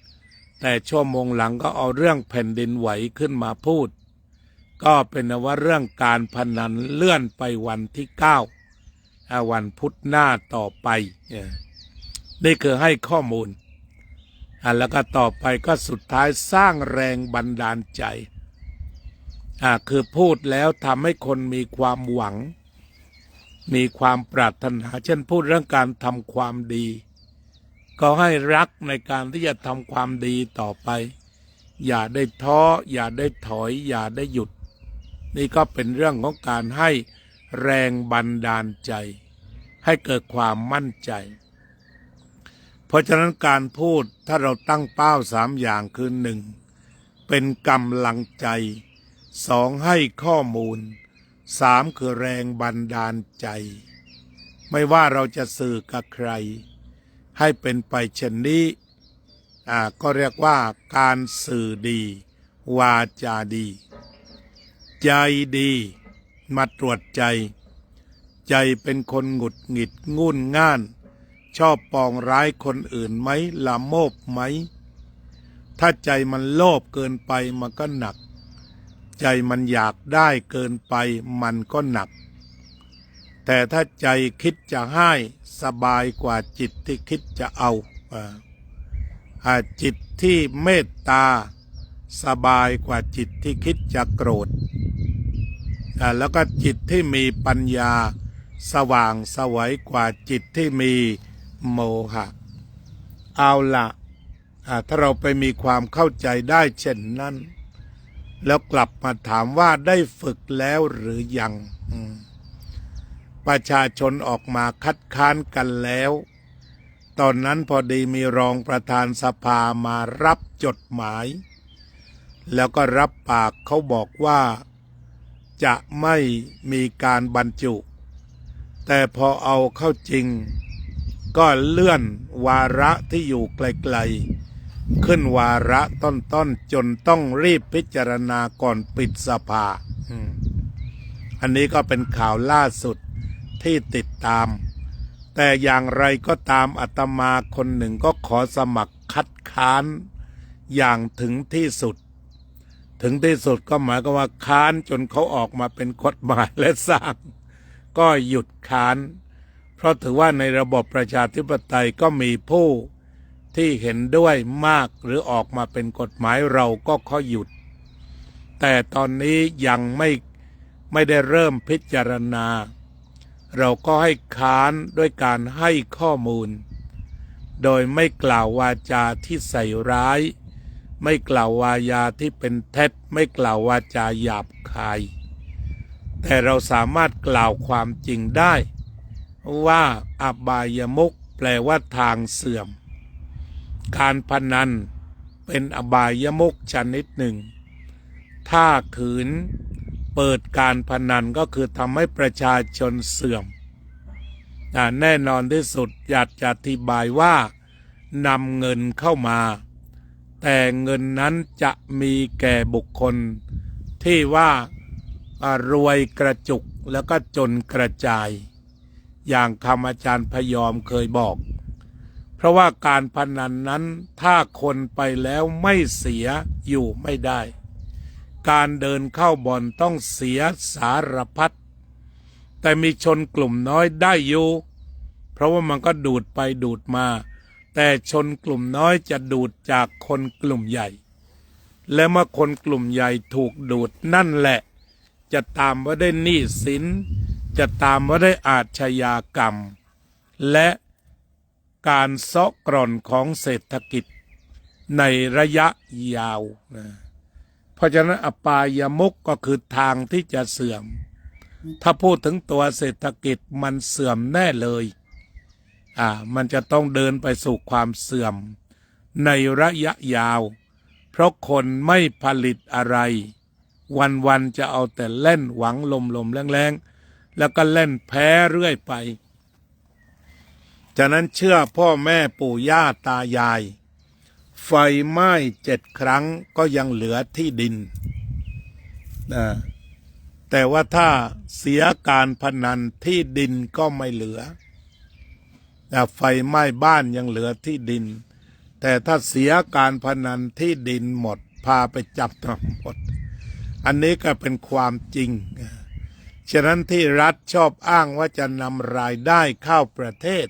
แต่ชั่วโมงหลังก็เอาเรื่องแผ่นดินไหวขึ้นมาพูดก็เป็นว่าเรื่องการพนันเลื่อนไปวันที่9วันพุธหน้าต่อไปนี่คือให้ข้อมูลแล้วก็ต่อไปก็สุดท้ายสร้างแรงบันดาลใจคือพูดแล้วทำให้คนมีความหวังมีความปรารถนาเช่นพูดเรื่องการทำความดีก็ให้รักในการที่จะทำความดีต่อไปอย่าได้ท้ออย่าได้ถอยอย่าได้หยุดนี่ก็เป็นเรื่องของการให้แรงบันดาลใจให้เกิดความมั่นใจ เพราะฉะนั้นการพูดถ้าเราตั้งเป้า3 อย่างคือ1เป็นกำลังใจ2ให้ข้อมูล3คือแรงบันดาลใจไม่ว่าเราจะสื่อกับใครให้เป็นไปเช่นนี้ก็เรียกว่าการสื่อดีวาจาดีใจดีมาตรวจใจใจเป็นคนหงุดหงิดงุ่นง่านชอบปองร้ายคนอื่นไหมละโมบไหมถ้าใจมันโลภเกินไปมันก็หนักใจมันอยากได้เกินไปมันก็หนักแต่ถ้าใจคิดจะให้สบายกว่าจิตที่คิดจะเอาจิตที่เมตตาสบายกว่าจิตที่คิดจะโกรธแล้วก็จิตที่มีปัญญาสว่างไสวกว่าจิตที่มีโมหะเอาละถ้าเราไปมีความเข้าใจได้เช่นนั้นแล้วกลับมาถามว่าได้ฝึกแล้วหรือยังประชาชนออกมาคัดค้านกันแล้วตอนนั้นพอดีมีรองประธานสภามารับจดหมายแล้วก็รับปากเขาบอกว่าจะไม่มีการบรรจุแต่พอเอาเข้าจริงก็เลื่อนวาระที่อยู่ไกลๆขึ้นวาระต้นๆจนต้องรีบพิจารณาก่อนปิดสภาอันนี้ก็เป็นข่าวล่าสุดที่ติดตามแต่อย่างไรก็ตามอาตมาคนหนึ่งก็ขอสมัครคัดค้านอย่างถึงที่สุดก็หมายความว่าค้านจนเขาออกมาเป็นกฎหมายและสร้างก็หยุดค้านเพราะถือว่าในระบบประชาธิปไตยก็มีผู้ที่เห็นด้วยมากหรือออกมาเป็นกฎหมายเราก็ขอหยุดแต่ตอนนี้ยังไม่ได้เริ่มพิจารณาเราก็ให้ค้านด้วยการให้ข้อมูลโดยไม่กล่าววาจาที่ใส่ร้ายไม่กล่าววาจาที่เป็นเท็จไม่กล่าววาจาหยาบคายแต่เราสามารถกล่าวความจริงได้ว่าอบายมุขแปลว่าทางเสื่อมการพนันเป็นอบายมุขชนิดหนึ่งถ้าขืนเปิดการพนันก็คือทำให้ประชาชนเสื่อมแน่นอนที่สุดอยากจะอธิบายว่านำเงินเข้ามาแต่เงินนั้นจะมีแก่บุคคลที่ว่ารวยกระจุกแล้วก็จนกระจายอย่างคำอาจารย์พยอมเคยบอกเพราะว่าการพนันนั้นถ้าคนไปแล้วไม่เสียอยู่ไม่ได้การเดินเข้าบ่อนต้องเสียสารพัดแต่มีชนกลุ่มน้อยได้อยู่เพราะว่ามันก็ดูดไปดูดมาแต่ชนกลุ่มน้อยจะดูดจากคนกลุ่มใหญ่และเมื่อคนกลุ่มใหญ่ถูกดูดนั่นแหละจะตามว่าได้หนี้สินจะตามว่าได้อาชญากรรมและการเซาะกร่อนของเศรษฐกิจในระยะยาวเพราะฉะนั้นอบายมุขก็คือทางที่จะเสื่อมถ้าพูดถึงตัวเศรษฐกิจมันเสื่อมแน่เลยมันจะต้องเดินไปสู่ความเสื่อมในระยะยาวเพราะคนไม่ผลิตอะไรวันๆจะเอาแต่เล่นหวังลมๆแรงๆแล้วก็เล่นแพ้เรื่อยไปฉะนั้นเชื่อพ่อแม่ปู่ย่าตายายไฟไหม้7 ครั้งก็ยังเหลือที่ดินแต่ว่าถ้าเสียการพนันที่ดินก็ไม่เหลือไฟไหม้บ้านยังเหลือที่ดินแต่ถ้าเสียการพนันที่ดินหมดพาไปจับหมดอันนี้ก็เป็นความจริงฉะนั้นที่รัฐชอบอ้างว่าจะนำรายได้เข้าประเทศ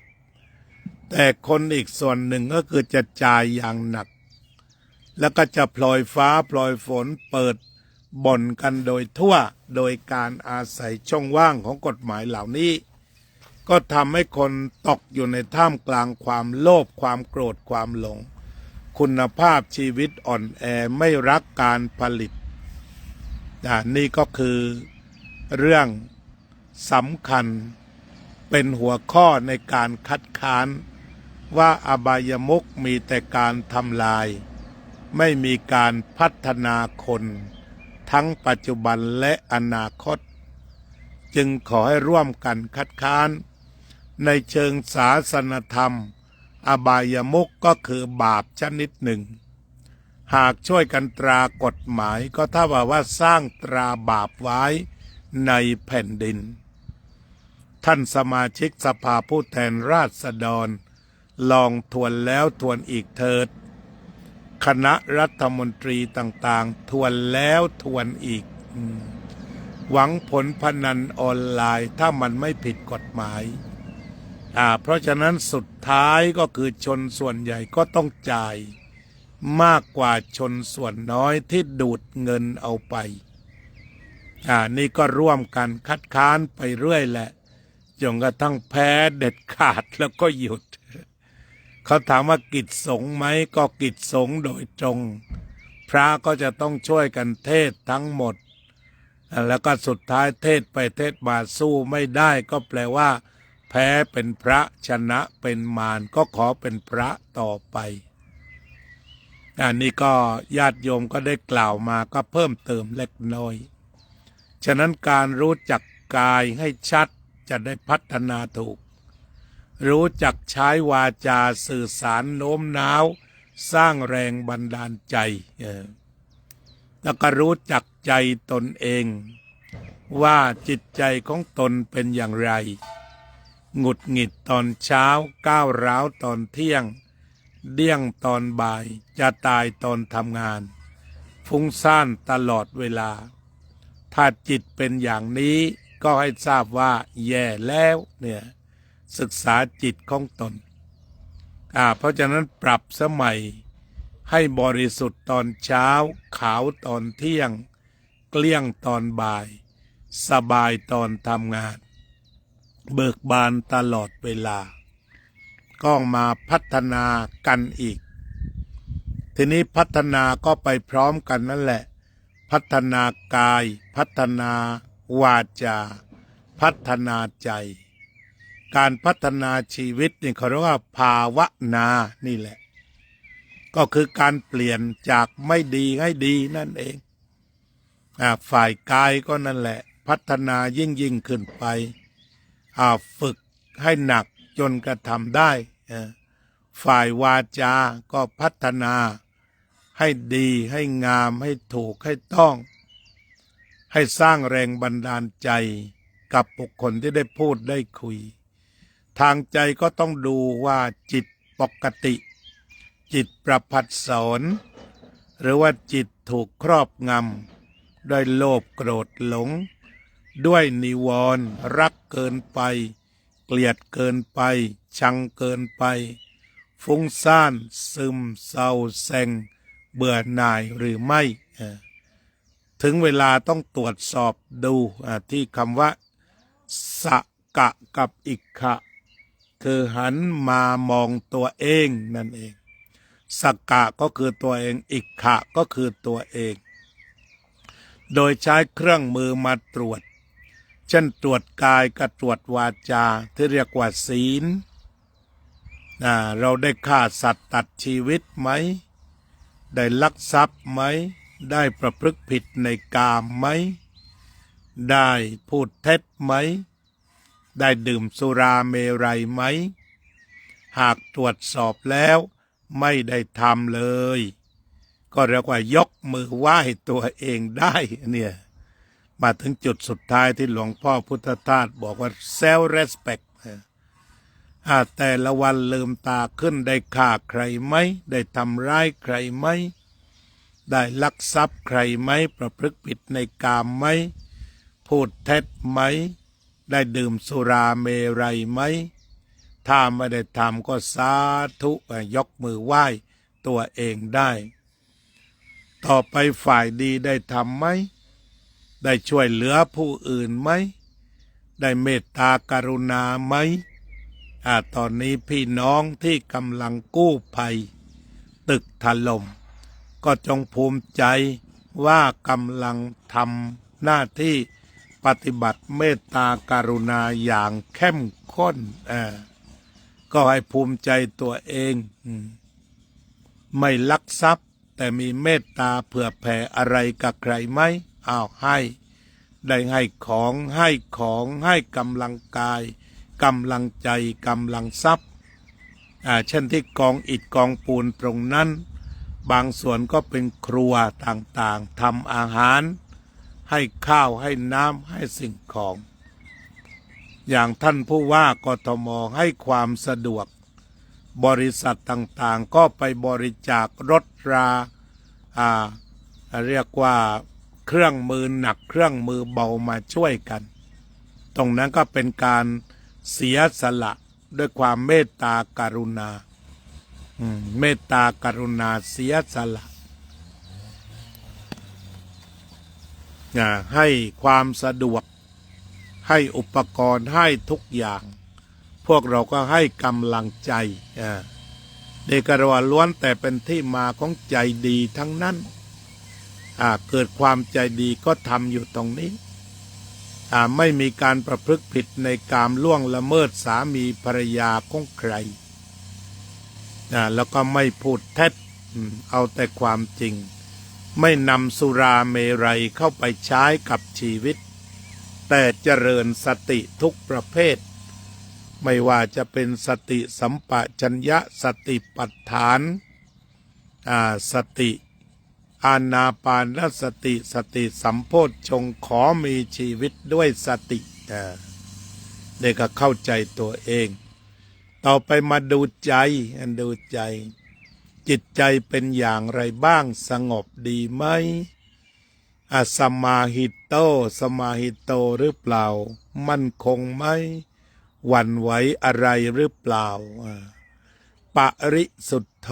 แต่คนอีกส่วนหนึ่งก็คือจะจ่ายอย่างหนักแล้วก็จะพลอยฟ้าพลอยฝนเปิดบ่อนกันโดยทั่วโดยการอาศัยช่องว่างของกฎหมายเหล่านี้ก็ทำให้คนตกอยู่ในท่ามกลางความโลภความโกรธความหลงคุณภาพชีวิตอ่อนแอไม่รักการผลิตนี่ก็คือเรื่องสำคัญเป็นหัวข้อในการคัดค้าน ว่าอบายมุขมีแต่การทำลายไม่มีการพัฒนาคนทั้งปัจจุบันและอนาคตจึงขอให้ร่วมกันคัดค้านในเชิงศาสนธรรมอบายมุขก็คือบาปชนิดหนึ่งหากช่วยกันตรากฎหมายก็เท่ากับว่าสร้างตราบาปไว้ในแผ่นดินท่านสมาชิกสภาผู้แทนราษฎรลองทวนแล้วทวนอีกเถิดคณะรัฐมนตรีต่างๆทวนแล้วทวนอีกหวังผลพนันออนไลน์ถ้ามันไม่ผิดกฎหมายเพราะฉะนั้นสุดท้ายก็คือชนส่วนใหญ่ก็ต้องจ่ายมากกว่าชนส่วนน้อยที่ดูดเงินเอาไปนี่ก็ร่วมกันคัดค้านไปเรื่อยแหละจนกระทั่งแพ้เด็ดขาดแล้วก็หยุดเขาถามว่ากิจสงฆ์ไหมก็กิจสงฆ์โดยตรงพระก็จะต้องช่วยกันเทศทั้งหมดแล้วก็สุดท้ายเทศไปเทศมาสู้ไม่ได้ก็แปลว่าแพ้เป็นพระชนะเป็นมารก็ขอเป็นพระต่อไปอันนี้ก็ญาติโยมก็ได้กล่าวมาก็เพิ่มเติมเล็กน้อยฉะนั้นการรู้จักกายให้ชัดจะได้พัฒนาถูกรู้จักใช้วาจาสื่อสารโน้มน้าวสร้างแรงบันดาลใจแล้วก็รู้จักใจตนเองว่าจิตใจของตนเป็นอย่างไรหงุดหงิดตอนเช้าก้าวร้าวตอนเที่ยงเดี้ยงตอนบ่ายจะตายตอนทำงานฟุ้งซ่านตลอดเวลาถ้าจิตเป็นอย่างนี้ก็ให้ทราบว่าแย่แล้วเนี่ยศึกษาจิตของตนเพราะฉะนั้นปรับสมัยให้บริสุทธิ์ตอนเช้าขาวตอนเที่ยงเกลี้ยงตอนบ่ายสบายตอนทำงานเบิกบานตลอดเวลาก็มาพัฒนากันอีกทีนี้พัฒนาก็ไปพร้อมกันนั่นแหละพัฒนากายพัฒนาวาจาพัฒนาใจการพัฒนาชีวิตนี่เขาเรียกว่าภาวนานี่แหละก็คือการเปลี่ยนจากไม่ดีให้ดีนั่นเองฝ่ายกายก็นั่นแหละพัฒนายิ่งขึ้นไปฝึกให้หนักจนกระทำได้ฝ่ายวาจาก็พัฒนาให้ดีให้งามให้ถูกให้ต้องให้สร้างแรงบันดาลใจกับบุคคลที่ได้พูดได้คุยทางใจก็ต้องดูว่าจิตปกติจิตประพัดสอนหรือว่าจิตถูกครอบงำด้วยโลภโกรธหลงด้วยนิวรณ์รักเกินไปเกลียดเกินไปชังเกินไปฟุ้งซ่านซึมเศร้าแซงเบื่อหน่ายหรือไม่ถึงเวลาต้องตรวจสอบดูที่คำว่าสกะกับอิกขะคือหันมามองตัวเองนั่นเองสกะก็คือตัวเองอิกขะก็คือตัวเองโดยใช้เครื่องมือมาตรวจเช่นตรวจกายกับตรวจวาจาที่เรียกว่าศีลเราได้ฆ่าสัตว์ตัดชีวิตไหมได้ลักทรัพย์ไหมได้ประพฤติผิดในกามไหมได้พูดเท็จไหมได้ดื่มสุราเมรัยไหมหากตรวจสอบแล้วไม่ได้ทำเลยก็เรียกว่ายกมือไหว้ตัวเองได้เนี่ยมาถึงจุดสุดท้ายที่หลวงพ่อพุทธทาสบอกว่า self respect แต่ละวันลืมตาขึ้นได้ฆ่าใครไหมได้ทำร้ายใครไหมได้ลักทรัพย์ใครไหมประพฤติผิดในกามไหมพูดเท็จไหมได้ดื่มสุราเมรัยไหมถ้าไม่ได้ทำก็สาธุยกมือไหว้ตัวเองได้ต่อไปฝ่ายดีได้ทำไหมได้ช่วยเหลือผู้อื่นไหมได้เมตตากรุณาไหมตอนนี้พี่น้องที่กำลังกู้ภัยตึกถล่มก็จงภูมิใจว่ากำลังทำหน้าที่ปฏิบัติเมตตากรุณาอย่างเข้มข้น ก็ให้ภูมิใจตัวเองไม่ลักทรัพย์แต่มีเมตตาเผื่อแผ่อะไรกับใครไหมอ้าวให้ได้ให้ของให้กำลังกายกำลังใจกำลังทรัพย์เช่นที่กองอิฐกองปูนตรงนั้นบางส่วนก็เป็นครัวต่างๆทำอาหารให้ข้าวให้น้ำให้สิ่งของอย่างท่านผู้ว่ากทมให้ความสะดวกบริษัทต่างๆก็ไปบริจาครถราเรียกว่าเครื่องมือหนักเครื่องมือเบามาช่วยกันตรงนั้นก็เป็นการเสียสละด้วยความเมตตากรุณาเมตตากรุณาเสียสละให้ความสะดวกให้อุปกรณ์ให้ทุกอย่างพวกเราก็ให้กำลังใจเด็กกระวาล้วนแต่เป็นที่มาของใจดีทั้งนั้นเกิดความใจดีก็ทำอยู่ตรงนี้ไม่มีการประพฤติผิดในกามล่วงละเมิดสามีภรรยาของใครแล้วก็ไม่พูดเท็จเอาแต่ความจริงไม่นำสุราเมรัยเข้าไปใช้กับชีวิตแต่เจริญสติทุกประเภทไม่ว่าจะเป็นสติสัมปชัญญะสติปัฏฐานสติอานาปานสติสติสัมโพชฌงค์ขอมีชีวิตด้วยสติเด็กก็เข้าใจตัวเองต่อไปมาดูใจจิตใจเป็นอย่างไรบ้างสงบดีไหมสมาหิตโตหรือเปล่ามั่นคงไหมหวั่นไหวอะไรหรือเปล่าปริสุทธโธ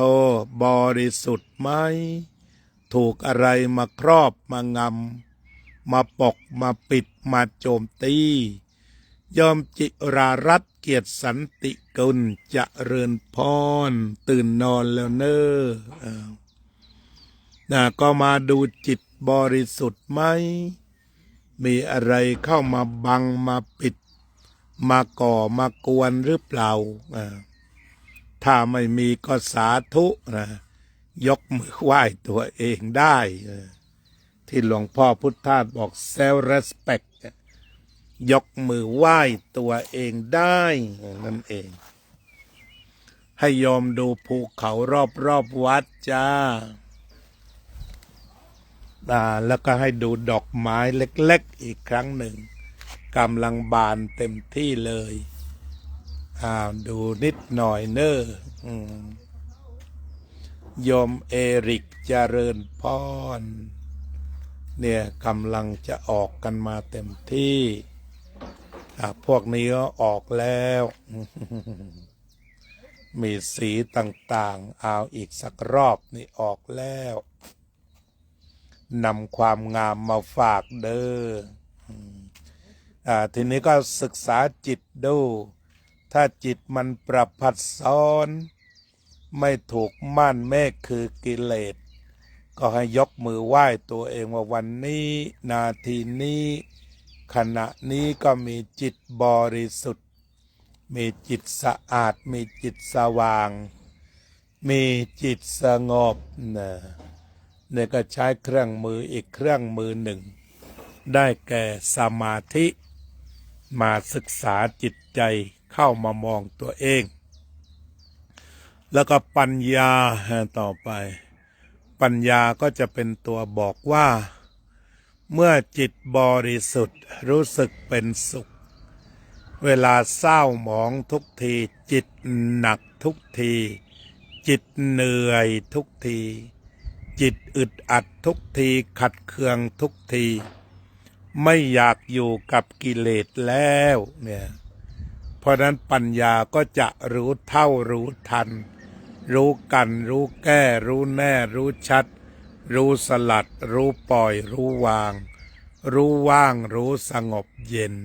บริสุทธิ์ไหมถูกอะไรมาครอบมางำมาปกมาปิดมาโจมตียอมจิรารัตน์เกียรติสันติกุลจะเริญพรตื่นนอนแล้วเนอะก็มาดูจิตบริสุทธิ์ไหมมีอะไรเข้ามาบังมาปิดมาก่อมากวนหรือเปล่าถ้าไม่มีก็สาธุยกมือไหว้ตัวเองได้ที่หลวงพ่อพุทธทาสบอก self respect ยกมือไหว้ตัวเองได้นั่นเองให้ยอมดูภูเขารอบวัดจ้าแล้วก็ให้ดูดอกไม้เล็กๆอีกครั้งหนึ่งกำลังบานเต็มที่เลยดูนิดหน่อยเนอะโยมเอริกเจริญพรเนี่ยกำลังจะออกกันมาเต็มที่พวกนี้ก็ออกแล้วมีสีต่างๆเอาอีกสักรอบนี่ออกแล้วนำความงามมาฝากเด้อทีนี้ก็ศึกษาจิตดูถ้าจิตมันประพัดซ้อนไม่ถูกม่านเมฆคือกิเลสก็ให้ยกมือไหว้ตัวเองว่าวันนี้นาทีนี้ขณะนี้ก็มีจิตบริสุทธิ์มีจิตสะอาดมีจิตสว่างมีจิตสงบเนี่ยก็ใช้เครื่องมืออีกเครื่องมือหนึ่งได้แก่สมาธิมาศึกษาจิตใจเข้ามามองตัวเองแล้วก็ปัญญาต่อไปปัญญาก็จะเป็นตัวบอกว่าเมื่อจิตบริสุทธิ์รู้สึกเป็นสุขเวลาเศร้าหมองทุกทีจิตหนักทุกทีจิตเหนื่อยทุกทีจิตอึดอัดทุกทีขัดเคืองทุกทีไม่อยากอยู่กับกิเลสแล้วเนี่ยเพราะนั้นปัญญาก็จะรู้เท่ารู้ทันรู้กันรู้แก้รู้แน่รู้ชัดรู้สลัดรู้ปล่อยรู้วางรู้ว่างรู้สงบเย็น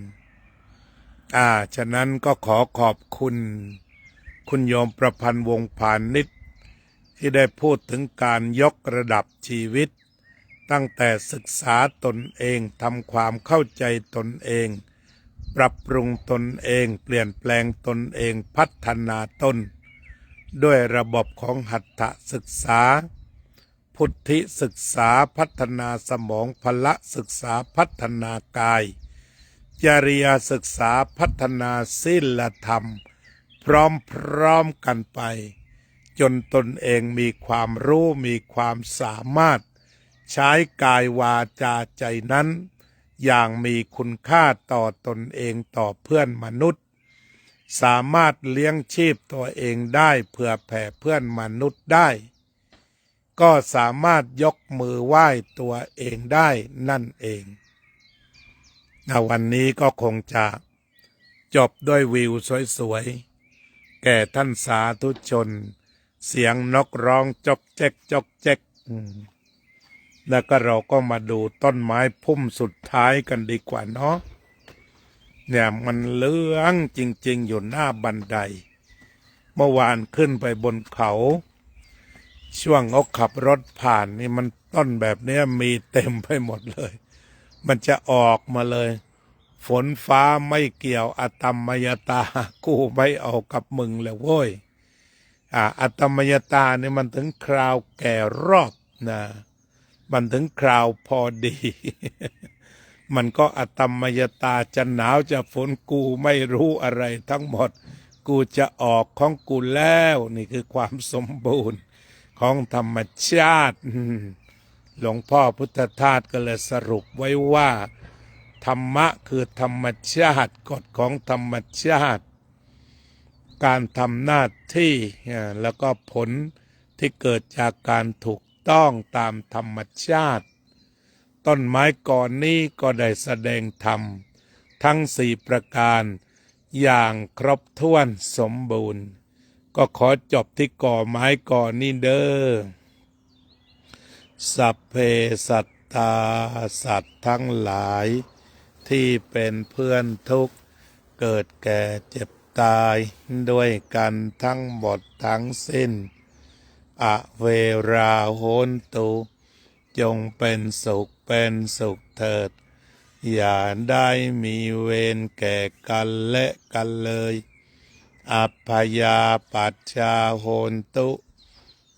ฉะนั้นก็ขอขอบคุณโยมประพันธ์วงศ์พานิชที่ได้พูดถึงการยกระดับชีวิตตั้งแต่ศึกษาตนเองทำความเข้าใจตนเอง ปรับปรุงตนเองเปลี่ยนแปลงตนเองพัฒนาตนด้วยระบบของหัตถศึกษาพุทธิศึกษาพัฒนาสมองพละศึกษาพัฒนากายจริยศึกษาพัฒนาศีลธรรมพร้อมกันไปจนตนเองมีความรู้มีความสามารถใช้กายวาจาใจนั้นอย่างมีคุณค่าต่อตนเองต่อเพื่อนมนุษย์สามารถเลี้ยงชีพตัวเองได้เพื่อแผ่เพื่อนมนุษย์ได้ก็สามารถยกมือไหว้ตัวเองได้นั่นเองวันนี้ก็คงจะจบด้วยวิวสวยๆแก่ท่านสาธุชนเสียงนกร้องจอกแจ๊กจอกแจ๊กแล้วก็เราก็มาดูต้นไม้พุ่มสุดท้ายกันดีกว่าเนาะเนี่ยมันเหลืองจริงๆอยู่หน้าบันไดเมื่อวานขึ้นไปบนเขาช่วงเขาขับรถผ่านนี่มันต้นแบบนี้มีเต็มไปหมดเลยมันจะออกมาเลยฝนฟ้าไม่เกี่ยวอตัมมยตากูไม่เอากับมึงเลยโว้ยอตัมมยตานี่มันถึงคราวแก่รอบนะมันถึงคราวพอดี มันก็อตัมมยตาจะหนาวจะฝนกูไม่รู้อะไรทั้งหมดกูจะออกของกูแล้วนี่คือความสมบูรณ์ของธรรมชาติหลวงพ่อพุทธทาสก็เลยสรุปไว้ว่าธรรมะคือธรรมชาติกฎของธรรมชาติการทำหน้าที่แล้วก็ผลที่เกิดจากการถูกต้องตามธรรมชาติต้นไม้ก่อนนี้ก็ได้แสดงธรรมทั้ง4ประการอย่างครบถ้วนสมบูรณ์ก็ขอจบที่ก่อไม้ก่อนนี้เด้อสัพเพสัตตาสัตว์ทั้งหลายที่เป็นเพื่อนทุกข์เกิดแก่เจ็บตายด้วยกันทั้งหมดทั้งสิ้นอเวราโหนตุจงเป็นสุขเถิดอย่าได้มีเวรแก่กันและกันเลยอัพพยาปัชชาโหนตุ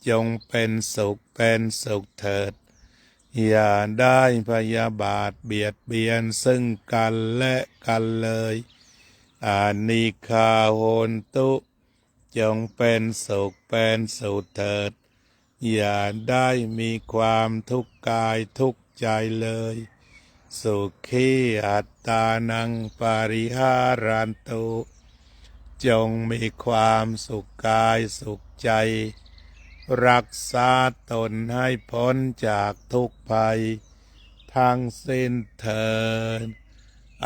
จงเป็นสุขเถิดอย่าได้พยาบาทเบียดเบียนซึ่งกันและกันเลยอานิคาโหนตุจงเป็นสุขเถิดอย่าได้มีความทุกข์กายทุกข์ใจเลยสุขีอัตตานังปาริหารันตุจงมีความสุขกายสุขใจรักษาตนให้พ้นจากทุกภัยทั้งสิ้นเถิด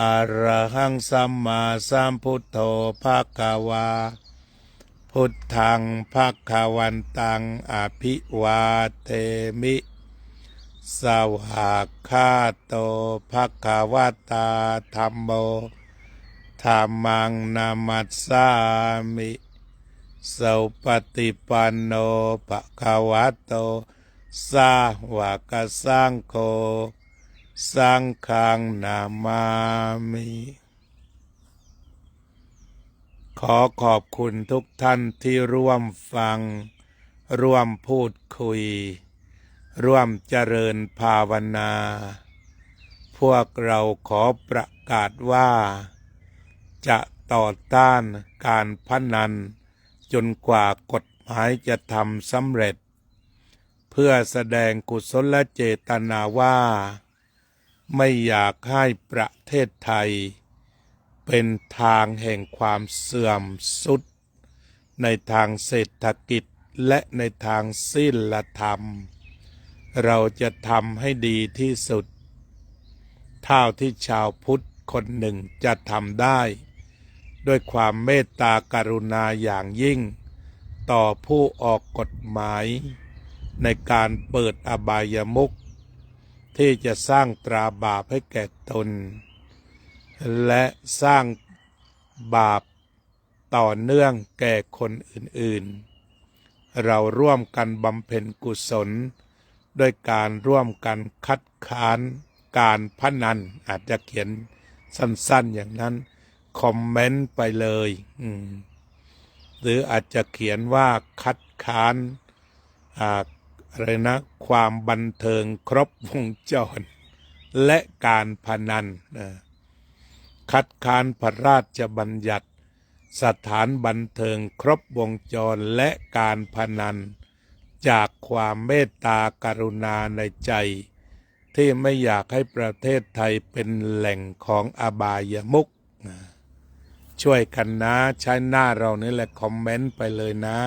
อรหังสัมมาสัมพุทโธภควาพุทธังภควันตังอภิวาเทมิสวากขาโตภควตาธัมโมธัมมังนามัสสามิสุปฏิปันโนภควโตสาวกสังโฆสังฆังนามามิขอขอบคุณทุกท่านที่ร่วมฟังร่วมพูดคุยร่วมเจริญภาวนาพวกเราขอประกาศว่าจะต่อต้านการพนันจนกว่ากฎหมายจะทำสำเร็จเพื่อแสดงกุศลเจตนาว่าไม่อยากให้ประเทศไทยเป็นทางแห่งความเสื่อมทรุดในทางเศรษฐกิจและในทางศีลธรรมเราจะทำให้ดีที่สุดเท่าที่ชาวพุทธคนหนึ่งจะทำได้ด้วยความเมตตากรุณาอย่างยิ่งต่อผู้ออกกฎหมายในการเปิดอบายมุขที่จะสร้างตราบาปให้แก่ตนและสร้างบาปต่อเนื่องแก่คนอื่นๆเราร่วมกันบำเพ็ญกุศลด้วยการร่วมกันคัดค้านการพนันอาจจะเขียนสั้นๆอย่างนั้น คอมเมนต์ไปเลย หรืออาจจะเขียนว่าคัดค้านอะไรนะความบันเทิงครบวงจรและการพนันคัดค้านพระราชบัญญัติสถานบันเทิงครบวงจรและการพนันจากความเมตตากรุณาในใจที่ไม่อยากให้ประเทศไทยเป็นแหล่งของอบายมุขช่วยกันนะใช้หน้าเรานี่แหละคอมเมนต์ไปเลยนะ